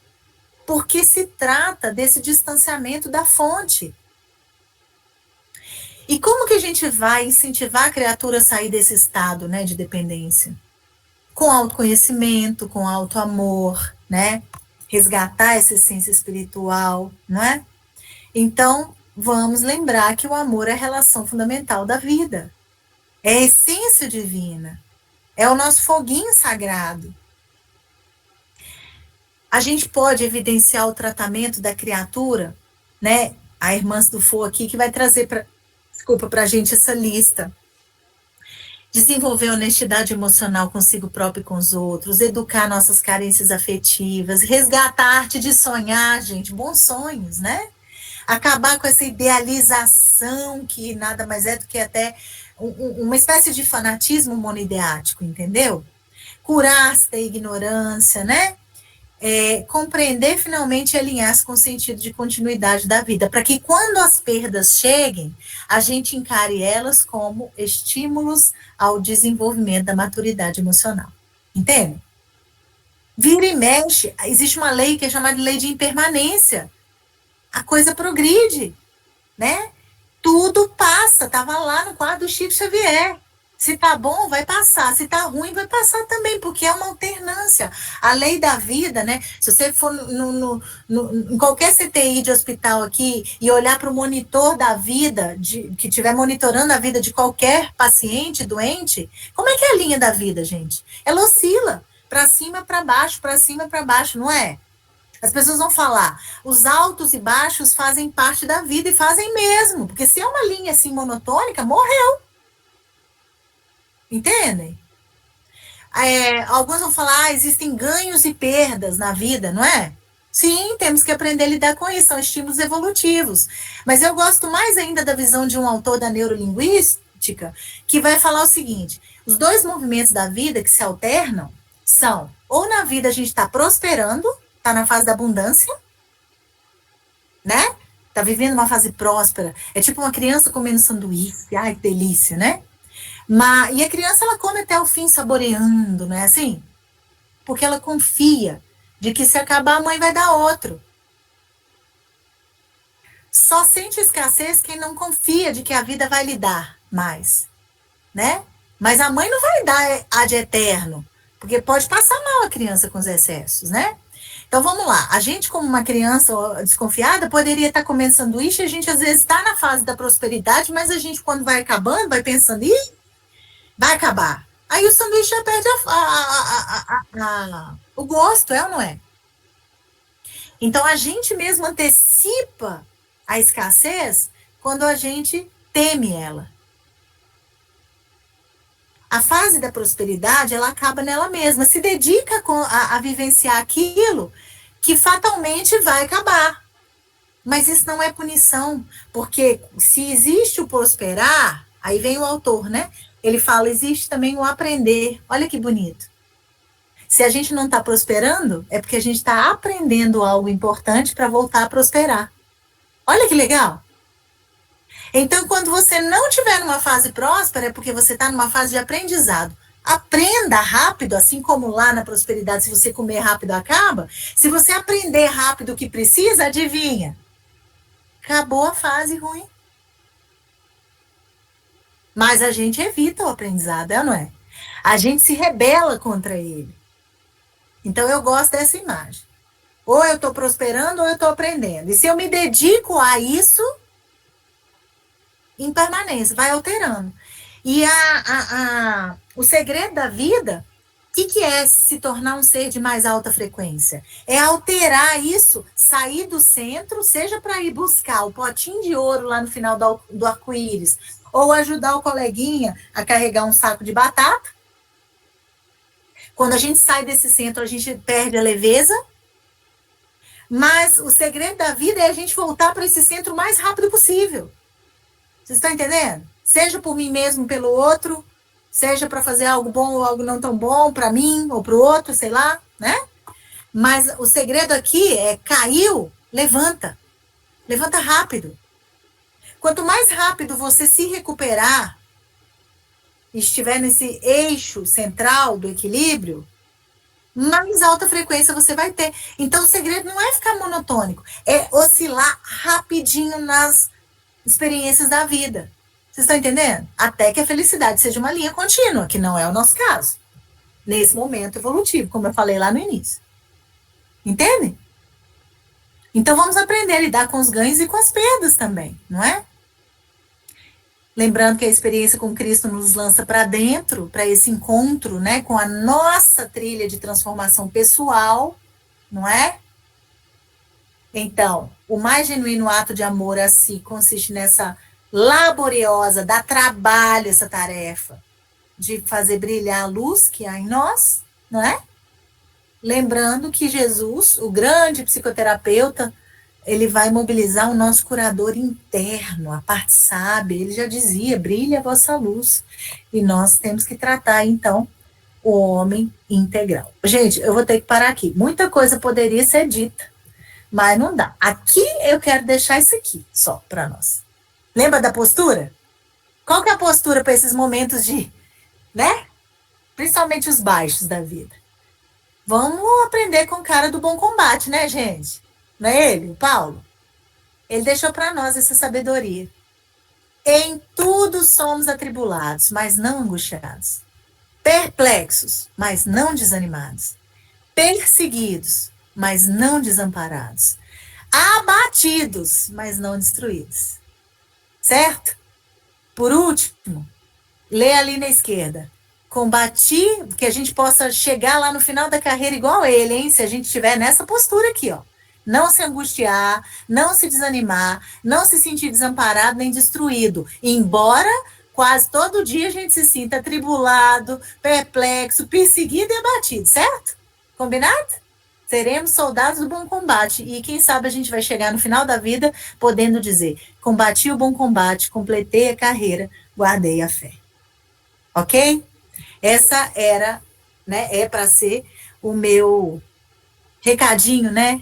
porque se trata desse distanciamento da fonte. E como que a gente vai incentivar a criatura a sair desse estado, né, de dependência? Com autoconhecimento, com autoamor, né? Resgatar essa essência espiritual, não é? Então, vamos lembrar que o amor é a relação fundamental da vida. É a essência divina. É o nosso foguinho sagrado. A gente pode evidenciar o tratamento da criatura, né? A irmã Dufo aqui que vai trazer para a gente essa lista. Desenvolver honestidade emocional consigo próprio e com os outros, educar nossas carências afetivas, resgatar a arte de sonhar, gente, bons sonhos, né? Acabar com essa idealização que nada mais é do que até uma espécie de fanatismo monoideático, entendeu? Curar-se da ignorância, né? Compreender finalmente e alinhar-se com o sentido de continuidade da vida, para que quando as perdas cheguem, a gente encare elas como estímulos ao desenvolvimento da maturidade emocional. Entende? Vira e mexe, existe uma lei que é chamada de lei de impermanência. A coisa progride, né? Tudo passa, estava lá no quadro do Chico Xavier. Se tá bom, vai passar. Se tá ruim, vai passar também, porque é uma alternância. A lei da vida, né? Se você for em qualquer CTI de hospital aqui e olhar para o monitor da vida, que estiver monitorando a vida de qualquer paciente doente, como é que é a linha da vida, gente? Ela oscila para cima, para baixo, para cima, para baixo, não é? As pessoas vão falar, os altos e baixos fazem parte da vida e fazem mesmo, porque se é uma linha assim monotônica, morreu. Entendem? Alguns vão falar, existem ganhos e perdas na vida, não é? Sim, temos que aprender a lidar com isso, são estímulos evolutivos. Mas eu gosto mais ainda da visão de um autor da neurolinguística, que vai falar o seguinte, os dois movimentos da vida que se alternam são, ou na vida a gente está prosperando, está na fase da abundância, né? Está vivendo uma fase próspera, é tipo uma criança comendo sanduíche, ai que delícia, né? E a criança, ela come até o fim saboreando, não é assim? Porque ela confia de que se acabar a mãe vai dar outro. Só sente escassez quem não confia de que a vida vai lhe dar mais, né? Mas a mãe não vai dar ad eterno, porque pode passar mal a criança com os excessos, né? Então vamos lá, a gente como uma criança desconfiada poderia estar comendo sanduíche, a gente às vezes está na fase da prosperidade, mas a gente quando vai acabando, vai pensando, vai acabar. Aí o sanduíche já perde o gosto, é ou não é? Então, a gente mesmo antecipa a escassez quando a gente teme ela. A fase da prosperidade, ela acaba nela mesma. Se dedica a vivenciar aquilo que fatalmente vai acabar. Mas isso não é punição, porque se existe o prosperar, aí vem o autor, né? Ele fala, existe também o aprender. Olha que bonito. Se a gente não está prosperando, é porque a gente está aprendendo algo importante para voltar a prosperar. Olha que legal. Então, quando você não estiver numa fase próspera, é porque você está numa fase de aprendizado. Aprenda rápido, assim como lá na prosperidade, se você comer rápido, acaba. Se você aprender rápido o que precisa, adivinha? Acabou a fase ruim. Mas a gente evita o aprendizado, não é? A gente se rebela contra ele. Então, eu gosto dessa imagem. Ou eu estou prosperando, ou eu estou aprendendo. E se eu me dedico a isso, em permanência, vai alterando. E o segredo da vida, o que é se tornar um ser de mais alta frequência? É alterar isso, sair do centro, seja para ir buscar o potinho de ouro lá no final do arco-íris, ou ajudar o coleguinha a carregar um saco de batata. Quando a gente sai desse centro, a gente perde a leveza. Mas o segredo da vida é a gente voltar para esse centro o mais rápido possível. Vocês estão entendendo? Seja por mim mesmo, pelo outro, seja para fazer algo bom ou algo não tão bom para mim ou para o outro, sei lá, né? Mas o segredo aqui é caiu, levanta. Levanta rápido. Quanto mais rápido você se recuperar, estiver nesse eixo central do equilíbrio, mais alta frequência você vai ter. Então, o segredo não é ficar monotônico, é oscilar rapidinho nas experiências da vida. Vocês estão entendendo? Até que a felicidade seja uma linha contínua, que não é o nosso caso. Nesse momento evolutivo, como eu falei lá no início. Entende? Então, vamos aprender a lidar com os ganhos e com as perdas também, não é? Lembrando que a experiência com Cristo nos lança para dentro, para esse encontro, né, com a nossa trilha de transformação pessoal, não é? Então, o mais genuíno ato de amor a si consiste nessa laboriosa, dá trabalho essa tarefa de fazer brilhar a luz que há em nós, não é? Lembrando que Jesus, o grande psicoterapeuta, ele vai mobilizar o nosso curador interno, a parte sábia. Ele já dizia, brilha a vossa luz. E nós temos que tratar, então, o homem integral. Gente, eu vou ter que parar aqui. Muita coisa poderia ser dita, mas não dá. Aqui eu quero deixar isso aqui, só para nós. Lembra da postura? Qual que é a postura para esses momentos de, né? Principalmente os baixos da vida. Vamos aprender com o cara do bom combate, né, gente? Não é ele, o Paulo? Ele deixou para nós essa sabedoria. Em tudo somos atribulados, mas não angustiados. Perplexos, mas não desanimados. Perseguidos, mas não desamparados. Abatidos, mas não destruídos. Certo? Por último, lê ali na esquerda. Combati, que a gente possa chegar lá no final da carreira igual ele, hein? Se a gente estiver nessa postura aqui, ó. Não se angustiar, não se desanimar, não se sentir desamparado nem destruído. Embora quase todo dia a gente se sinta atribulado, perplexo, perseguido e abatido, certo? Combinado? Seremos soldados do bom combate. E quem sabe a gente vai chegar no final da vida podendo dizer: combati o bom combate, completei a carreira, guardei a fé. Ok? Essa era, né, é para ser o meu recadinho, né,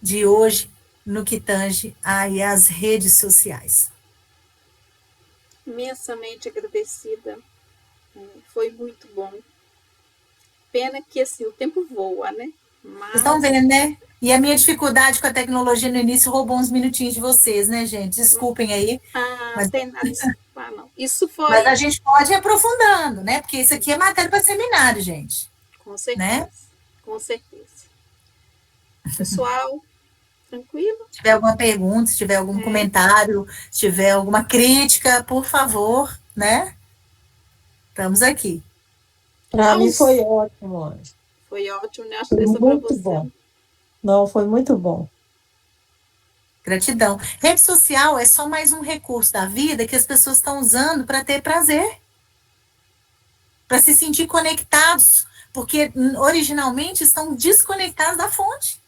de hoje, no que tange aí as redes sociais. Imensamente agradecida. Foi muito bom. Pena que, assim, o tempo voa, né? Mas... Vocês estão vendo, né? E a minha dificuldade com a tecnologia no início roubou uns minutinhos de vocês, né, gente? Desculpem aí. Mas... tem nada a desculpar, não. Isso foi... Mas a gente pode ir aprofundando, né? Porque isso aqui é matéria para seminário, gente. Com certeza. Né? Com certeza. Pessoal, tranquilo? Se tiver alguma pergunta, se tiver algum comentário, se tiver alguma crítica, por favor, né? Estamos aqui. Para mim foi ótimo, Anjo. Foi ótimo, né? Acho que isso para você. Bom. Não, foi muito bom. Gratidão. Rede social é só mais um recurso da vida que as pessoas estão usando para ter prazer, para se sentir conectados, porque originalmente estão desconectados da fonte.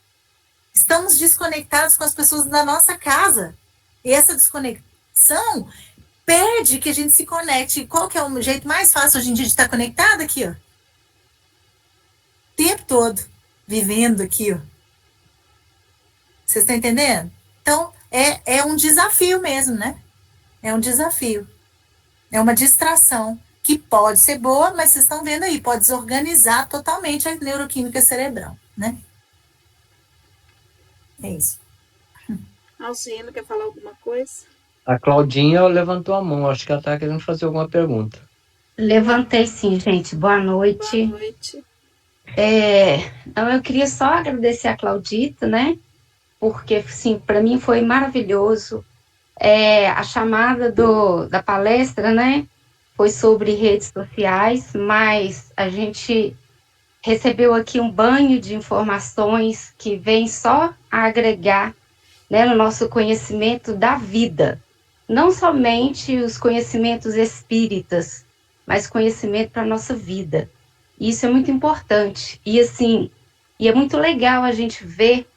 Estamos desconectados com as pessoas da nossa casa. E essa desconexão pede que a gente se conecte. Qual que é o jeito mais fácil hoje em dia de estar conectado aqui, ó? O tempo todo, vivendo aqui, ó. Vocês estão entendendo? Então, é um desafio mesmo, né? É um desafio. É uma distração que pode ser boa, mas vocês estão vendo aí, pode desorganizar totalmente a neuroquímica cerebral, né? É isso. Alcino, quer falar alguma coisa? A Claudinha levantou a mão, acho que ela está querendo fazer alguma pergunta. Levantei sim, gente. Boa noite. Boa noite. Então, eu queria só agradecer a Claudita, né? Porque, sim, para mim foi maravilhoso. A chamada da palestra, né? Foi sobre redes sociais, mas a gente recebeu aqui um banho de informações que vem só a agregar, né, no nosso conhecimento da vida. Não somente os conhecimentos espíritas, mas conhecimento para a nossa vida. Isso é muito importante. E, assim, é muito legal a gente ver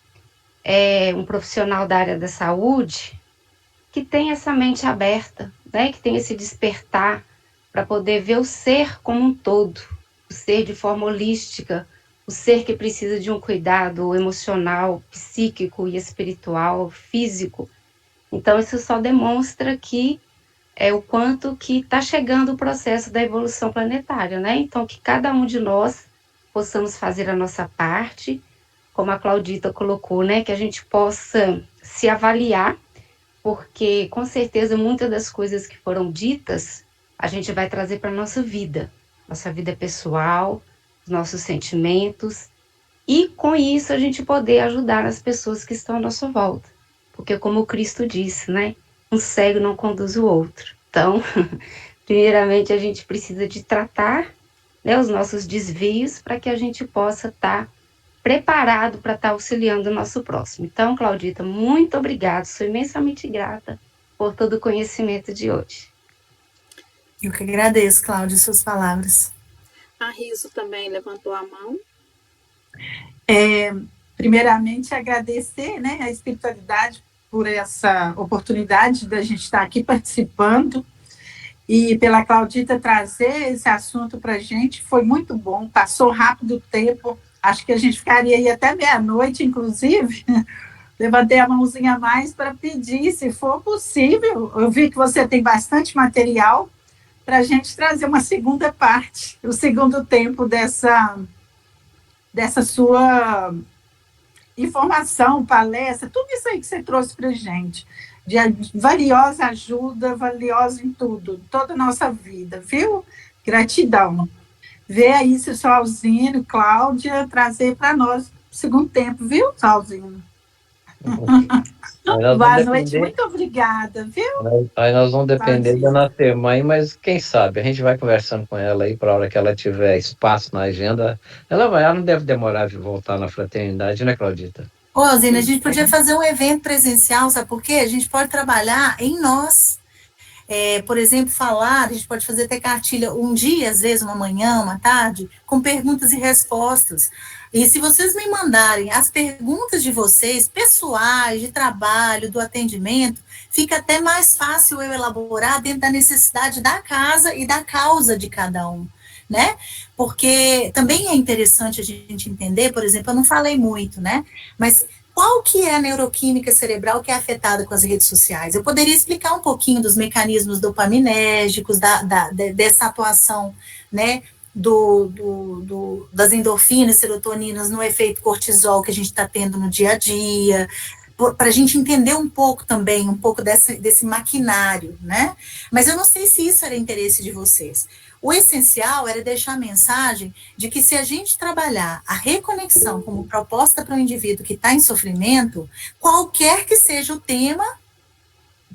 um profissional da área da saúde que tem essa mente aberta, né, que tem esse despertar para poder ver o ser como um todo, o ser de forma holística, o ser que precisa de um cuidado emocional, psíquico e espiritual, físico. Então, isso só demonstra que o quanto que está chegando o processo da evolução planetária, né? Então, que cada um de nós possamos fazer a nossa parte, como a Claudita colocou, né? Que a gente possa se avaliar, porque, com certeza, muitas das coisas que foram ditas, a gente vai trazer para a nossa vida pessoal, os nossos sentimentos, e com isso a gente poder ajudar as pessoas que estão à nossa volta. Porque como o Cristo disse, né? Um cego não conduz o outro. Então, primeiramente a gente precisa de tratar, né, os nossos desvios para que a gente possa estar preparado para estar auxiliando o nosso próximo. Então, Claudita, muito obrigada. Sou imensamente grata por todo o conhecimento de hoje. Eu que agradeço, Cláudia, suas palavras. A Riso também levantou a mão. Primeiramente, agradecer, né, a espiritualidade por essa oportunidade da gente estar aqui participando e pela Claudita trazer esse assunto para a gente. Foi muito bom, passou rápido o tempo, acho que a gente ficaria aí até meia-noite, inclusive. Levantei a mãozinha a mais para pedir, se for possível. Eu vi que você tem bastante material para a gente trazer uma segunda parte, o segundo tempo dessa sua informação, palestra, tudo isso aí que você trouxe para a gente, de valiosa ajuda, valiosa em tudo, toda a nossa vida, viu? Gratidão. Vê aí se o Salzino, Cláudia, trazer para nós o segundo tempo, viu, Salzino? Boa noite, muito obrigada, viu? Aí nós vamos depender da nossa irmã, mas quem sabe, a gente vai conversando com ela aí, para a hora que ela tiver espaço na agenda, ela não deve demorar de voltar na fraternidade, né, Claudita? Ô, Alzina, a gente podia fazer um evento presencial, sabe por quê? A gente pode trabalhar em nós. Por exemplo, a gente pode fazer até cartilha um dia, às vezes uma manhã, uma tarde, com perguntas e respostas. E se vocês me mandarem as perguntas de vocês, pessoais, de trabalho, do atendimento, fica até mais fácil eu elaborar dentro da necessidade da casa e da causa de cada um, né? Porque também é interessante a gente entender, por exemplo, eu não falei muito, né? Mas qual que é a neuroquímica cerebral que é afetada com as redes sociais? Eu poderia explicar um pouquinho dos mecanismos dopaminérgicos, dessa atuação, né, das endorfinas, serotoninas no efeito cortisol que a gente está tendo no dia a dia, para a gente entender um pouco também, um pouco desse maquinário, né? Mas eu não sei se isso era interesse de vocês. O essencial era deixar a mensagem de que se a gente trabalhar a reconexão como proposta para o indivíduo que está em sofrimento, qualquer que seja o tema,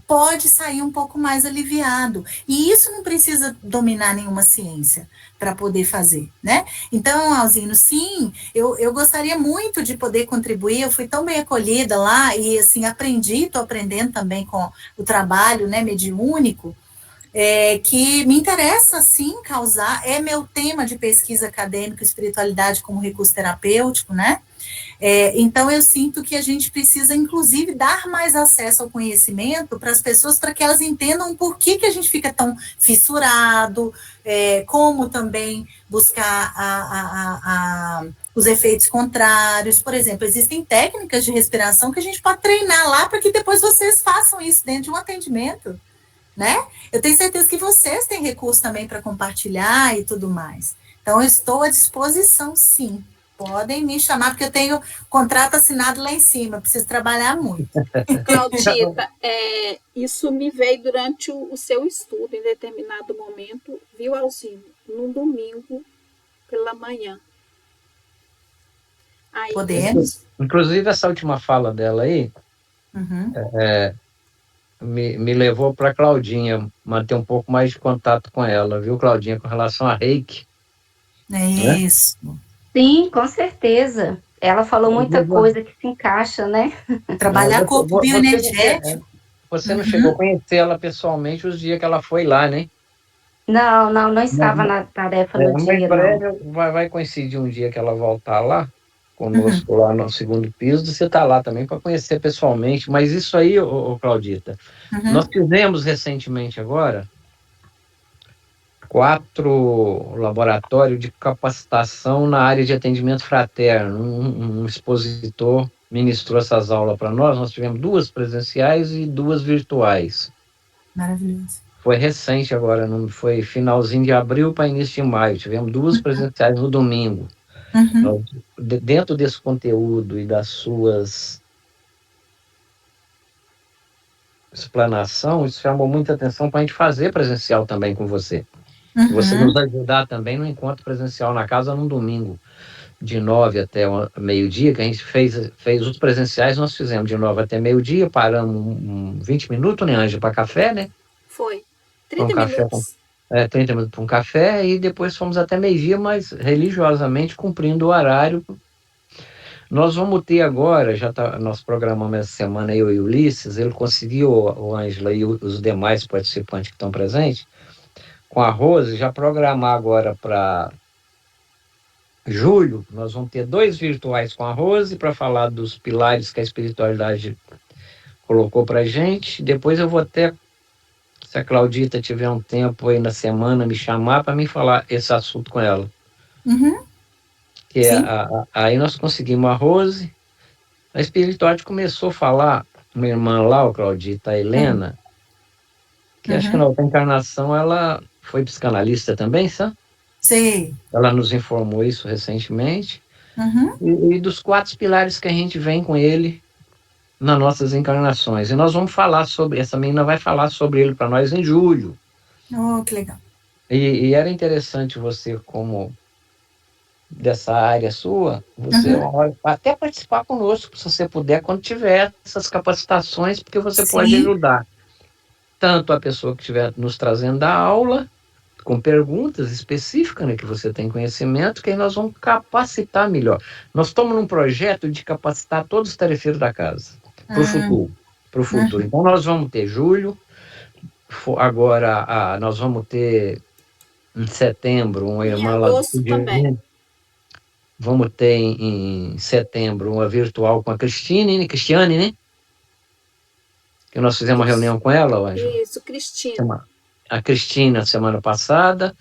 pode sair um pouco mais aliviado. E isso não precisa dominar nenhuma ciência para poder fazer, né? Então, Alzino, sim, eu gostaria muito de poder contribuir, eu fui tão bem acolhida lá e, assim, estou aprendendo também com o trabalho, né, mediúnico, que me interessa, sim, causar, é meu tema de pesquisa acadêmica, espiritualidade como recurso terapêutico, né? Então, eu sinto que a gente precisa, inclusive, dar mais acesso ao conhecimento para as pessoas, para que elas entendam por que a gente fica tão fissurado, como também buscar os efeitos contrários. Por exemplo, existem técnicas de respiração que a gente pode treinar lá para que depois vocês façam isso dentro de um atendimento, né? Eu tenho certeza que vocês têm recurso também para compartilhar e tudo mais. Então, eu estou à disposição, sim. Podem me chamar, porque eu tenho contrato assinado lá em cima, preciso trabalhar muito. Claudita, isso me veio durante o seu estudo, em determinado momento, viu, Alzino? Num domingo, pela manhã. Aí, podemos. Inclusive, essa última fala dela aí, me levou para a Claudinha, manter um pouco mais de contato com ela, viu, Claudinha, com relação a reiki. É isso. Né? Sim, com certeza. Ela falou muita coisa que se encaixa, né? Trabalhar corpo bioenergético. Você não chegou a conhecer ela pessoalmente os dias que ela foi lá, né? Não estava na tarefa no dia, em breve vai coincidir um dia que ela voltar lá, conosco lá no segundo piso, você está lá também para conhecer pessoalmente. Mas isso aí, Claudita, nós fizemos recentemente agora 4 laboratórios de capacitação na área de atendimento fraterno. Um expositor ministrou essas aulas para nós tivemos 2 presenciais e 2 virtuais. Maravilhoso. Foi recente agora, foi finalzinho de abril para início de maio, tivemos 2 presenciais no domingo. Nós, dentro desse conteúdo e das suas explanação, isso chamou muita atenção para a gente fazer presencial também com você. Você nos ajudar também no encontro presencial na casa num domingo, de 9 até meio-dia, que a gente fez os presenciais, nós fizemos de 9 até meio-dia, paramos 20 minutos, né, Ângela, para café, né? Foi. 30 minutos. 30 minutos para um café, e depois fomos até meio-dia, mas religiosamente cumprindo o horário. Nós vamos ter agora, nós programamos essa semana, eu e o Ulisses, ele conseguiu, o Ângela e os demais participantes que estão presentes, com a Rose, já programar agora para julho, nós vamos ter 2 virtuais com a Rose para falar dos pilares que a espiritualidade colocou para a gente. Depois eu vou até, se a Claudita tiver um tempo aí na semana, me chamar para mim falar esse assunto com ela. Que aí nós conseguimos a Rose, a espiritualidade começou a falar, uma irmã lá, Claudita, a Helena, que acho que na outra encarnação ela foi psicanalista também, sabe? Sim. Ela nos informou isso recentemente. e dos 4 pilares que a gente vem com ele nas nossas encarnações. E nós vamos falar sobre, essa menina vai falar sobre ele para nós em julho. Oh, que legal. E era interessante você, como dessa área sua, você até participar conosco, se você puder, quando tiver essas capacitações, porque você pode ajudar tanto a pessoa que estiver nos trazendo da aula, com perguntas específicas, né, que você tem conhecimento, que aí nós vamos capacitar melhor. Nós estamos num projeto de capacitar todos os tarefeiros da casa, para o futuro. Então, nós vamos ter julho, agora nós vamos ter em setembro uma irmã lá do também. Vamos ter em setembro uma virtual com a Cristiane, né? Que nós fizemos uma reunião com ela, Ângela. Isso, Cristina. A Cristina, semana passada.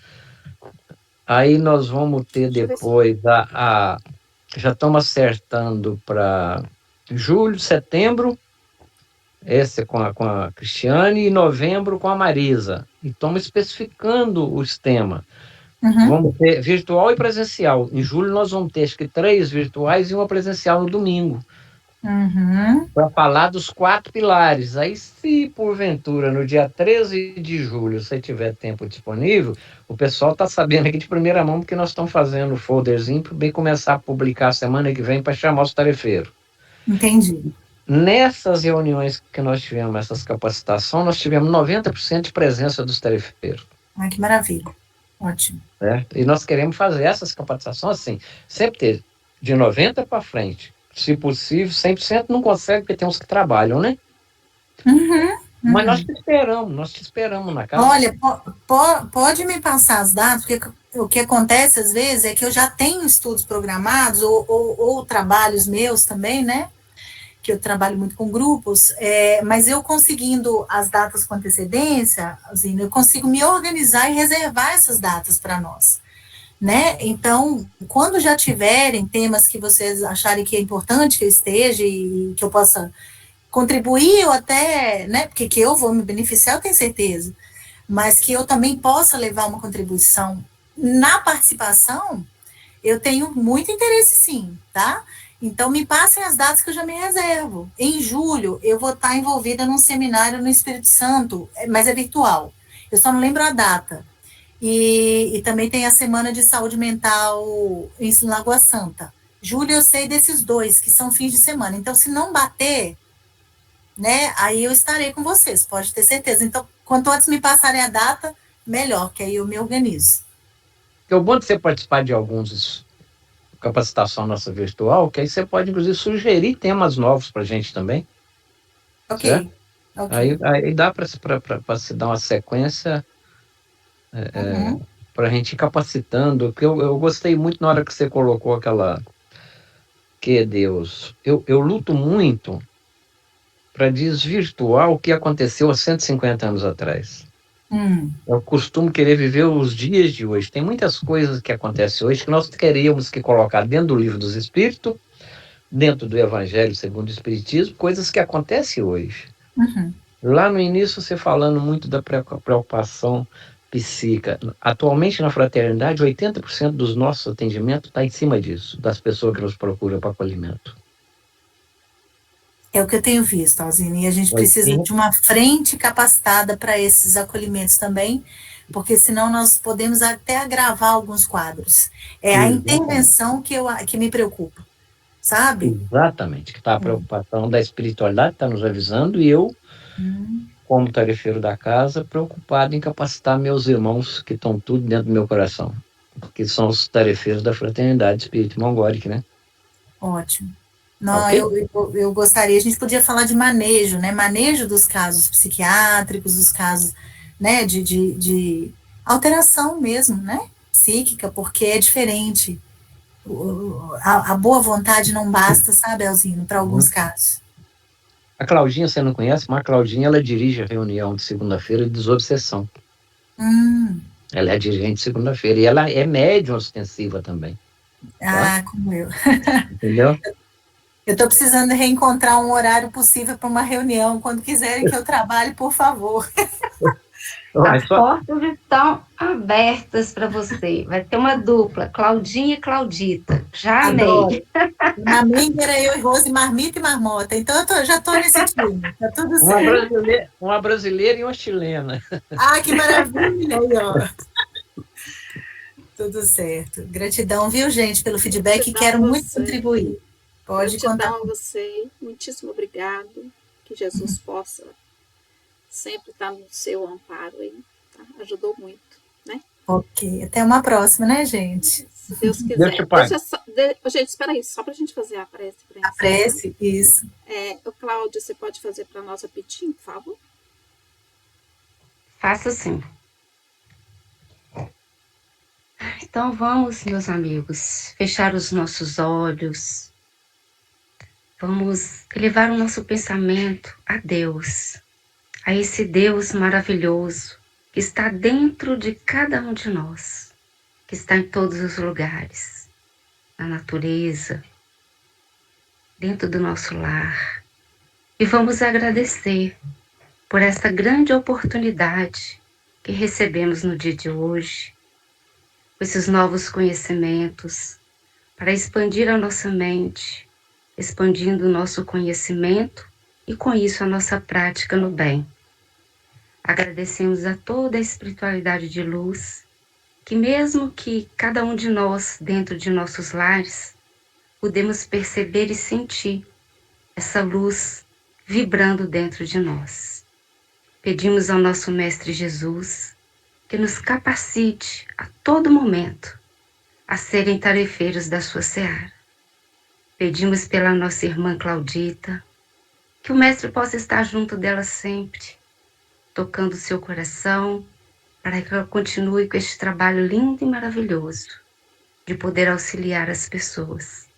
Aí nós vamos ter depois já estamos acertando para julho, setembro, essa com a Cristiane, e novembro com a Marisa. E estamos especificando os temas. Vamos ter virtual e presencial. Em julho nós vamos ter, acho que 3 virtuais e uma presencial no domingo. Para falar dos 4 pilares. Aí, se porventura, no dia 13 de julho, você tiver tempo disponível, o pessoal está sabendo aqui de primeira mão, porque nós estamos fazendo o folderzinho para bem começar a publicar semana que vem para chamar os tarefeiros. Entendi. Nessas reuniões que nós tivemos, essas capacitações, nós tivemos 90% de presença dos tarefeiros. Ah, que maravilha. Ótimo. Certo? E nós queremos fazer essas capacitações assim, sempre ter de 90 para frente. Se possível, 100% não consegue, porque tem uns que trabalham, né? Mas nós te esperamos na casa. Olha, pode me passar as datas, porque o que acontece às vezes é que eu já tenho estudos programados, ou trabalhos meus também, né? Que eu trabalho muito com grupos, mas eu conseguindo as datas com antecedência, assim, eu consigo me organizar e reservar essas datas para nós, né? Então, quando já tiverem temas que vocês acharem que é importante que eu esteja e que eu possa contribuir, ou até, né, porque que eu vou me beneficiar, eu tenho certeza, mas que eu também possa levar uma contribuição na participação, eu tenho muito interesse sim, tá? Então, me passem as datas que eu já me reservo. Em julho, eu vou estar envolvida num seminário no Espírito Santo, mas é virtual. Eu só não lembro a data. E também tem a Semana de Saúde Mental em Lagoa Santa. Julho eu sei desses 2, que são fins de semana. Então, se não bater, né, aí eu estarei com vocês, pode ter certeza. Então, quanto antes me passarem a data, melhor, que aí eu me organizo. É bom de você participar de alguns capacitação nossa virtual, que aí você pode, inclusive, sugerir temas novos para a gente também. Ok. Aí dá para se dar uma sequência para a gente ir capacitando, porque eu gostei muito na hora que você colocou aquela que Deus, eu luto muito para desvirtuar o que aconteceu há 150 anos atrás. Eu costumo querer viver os dias de hoje. Tem muitas coisas que acontecem hoje que nós queríamos que colocar dentro do Livro dos Espíritos, dentro do Evangelho segundo o Espiritismo, coisas que acontecem hoje. Lá no início, você falando muito da preocupação psíquica. Atualmente, na fraternidade, 80% dos nossos atendimentos está em cima disso, das pessoas que nos procuram para acolhimento. É o que eu tenho visto, Alzine, e a gente precisa de uma frente capacitada para esses acolhimentos também, porque senão nós podemos até agravar alguns quadros. É a intervenção que me preocupa, sabe? Exatamente, que está a preocupação da espiritualidade, está nos avisando, e eu, como tarefeiro da casa, preocupado em capacitar meus irmãos, que estão tudo dentro do meu coração, que são os tarefeiros da Fraternidade Espírito Mongólica, né? Ótimo. Não, eu gostaria, a gente podia falar de manejo, né? Manejo dos casos psiquiátricos, dos casos, né, de alteração mesmo, né? Psíquica, porque é diferente. A boa vontade não basta, sabe, Elzinho, para alguns casos. A Claudinha, você não conhece, mas a Claudinha, ela dirige a reunião de segunda-feira de desobsessão. Ela é dirigente de segunda-feira, e ela é médium ostensiva também. Ah, tá? Como eu. Entendeu? Eu estou precisando reencontrar um horário possível para uma reunião. Quando quiserem que eu trabalhe, por favor. As portas estão abertas para você. Vai ter uma dupla, Claudinha e Claudita. Já amei. Na minha era eu e Rose, marmita e marmota. Então já estou nesse time. Tá tudo certo. Uma brasileira e uma chilena. Ah, que maravilha! Aí, ó. Tudo certo. Gratidão, viu, gente, pelo feedback. Quero muito contribuir. Pode contar. Gratidão a você. Muitíssimo obrigado. Que Jesus possa sempre estar no seu amparo aí. Tá? Ajudou muito, né? Ok. Até uma próxima, né, gente? Se Deus quiser. Gente, espera aí, só para a gente fazer a prece. A prece, isso. O Cláudio, você pode fazer para nós rapidinho, por favor? Faço sim. Então vamos, meus amigos, fechar os nossos olhos. Vamos elevar o nosso pensamento a Deus, a esse Deus maravilhoso que está dentro de cada um de nós, que está em todos os lugares, na natureza, dentro do nosso lar. E vamos agradecer por essa grande oportunidade que recebemos no dia de hoje, com esses novos conhecimentos, para expandir a nossa mente, expandindo o nosso conhecimento e com isso a nossa prática no bem. Agradecemos a toda a espiritualidade de luz, que mesmo que cada um de nós, dentro de nossos lares, podemos perceber e sentir essa luz vibrando dentro de nós. Pedimos ao nosso Mestre Jesus que nos capacite a todo momento a serem tarefeiros da sua seara. Pedimos pela nossa irmã Claudita, que o Mestre possa estar junto dela sempre, tocando seu coração, para que ela continue com este trabalho lindo e maravilhoso de poder auxiliar as pessoas.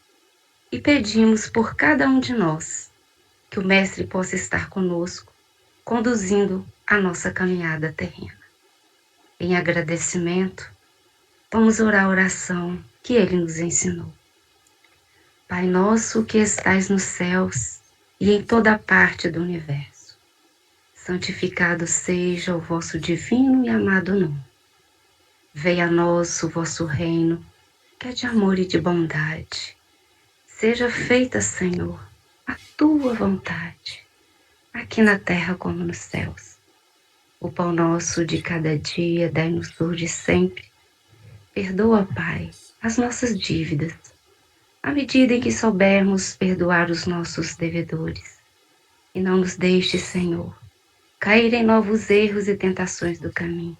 E pedimos por cada um de nós que o Mestre possa estar conosco, conduzindo a nossa caminhada terrena. Em agradecimento, vamos orar a oração que Ele nos ensinou. Pai nosso que estais nos céus e em toda parte do universo, santificado seja o vosso divino e amado nome. Venha a nós o vosso reino, que é de amor e de bondade. Seja feita, Senhor, a tua vontade, aqui na terra como nos céus. O pão nosso de cada dia, dai-nos hoje sempre. Perdoa, Pai, as nossas dívidas, à medida em que soubermos perdoar os nossos devedores. E não nos deixe, Senhor, cair em novos erros e tentações do caminho,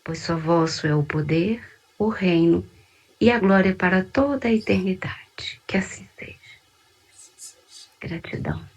pois só vosso é o poder, o reino e a glória para toda a eternidade. Que assim seja. Gratidão.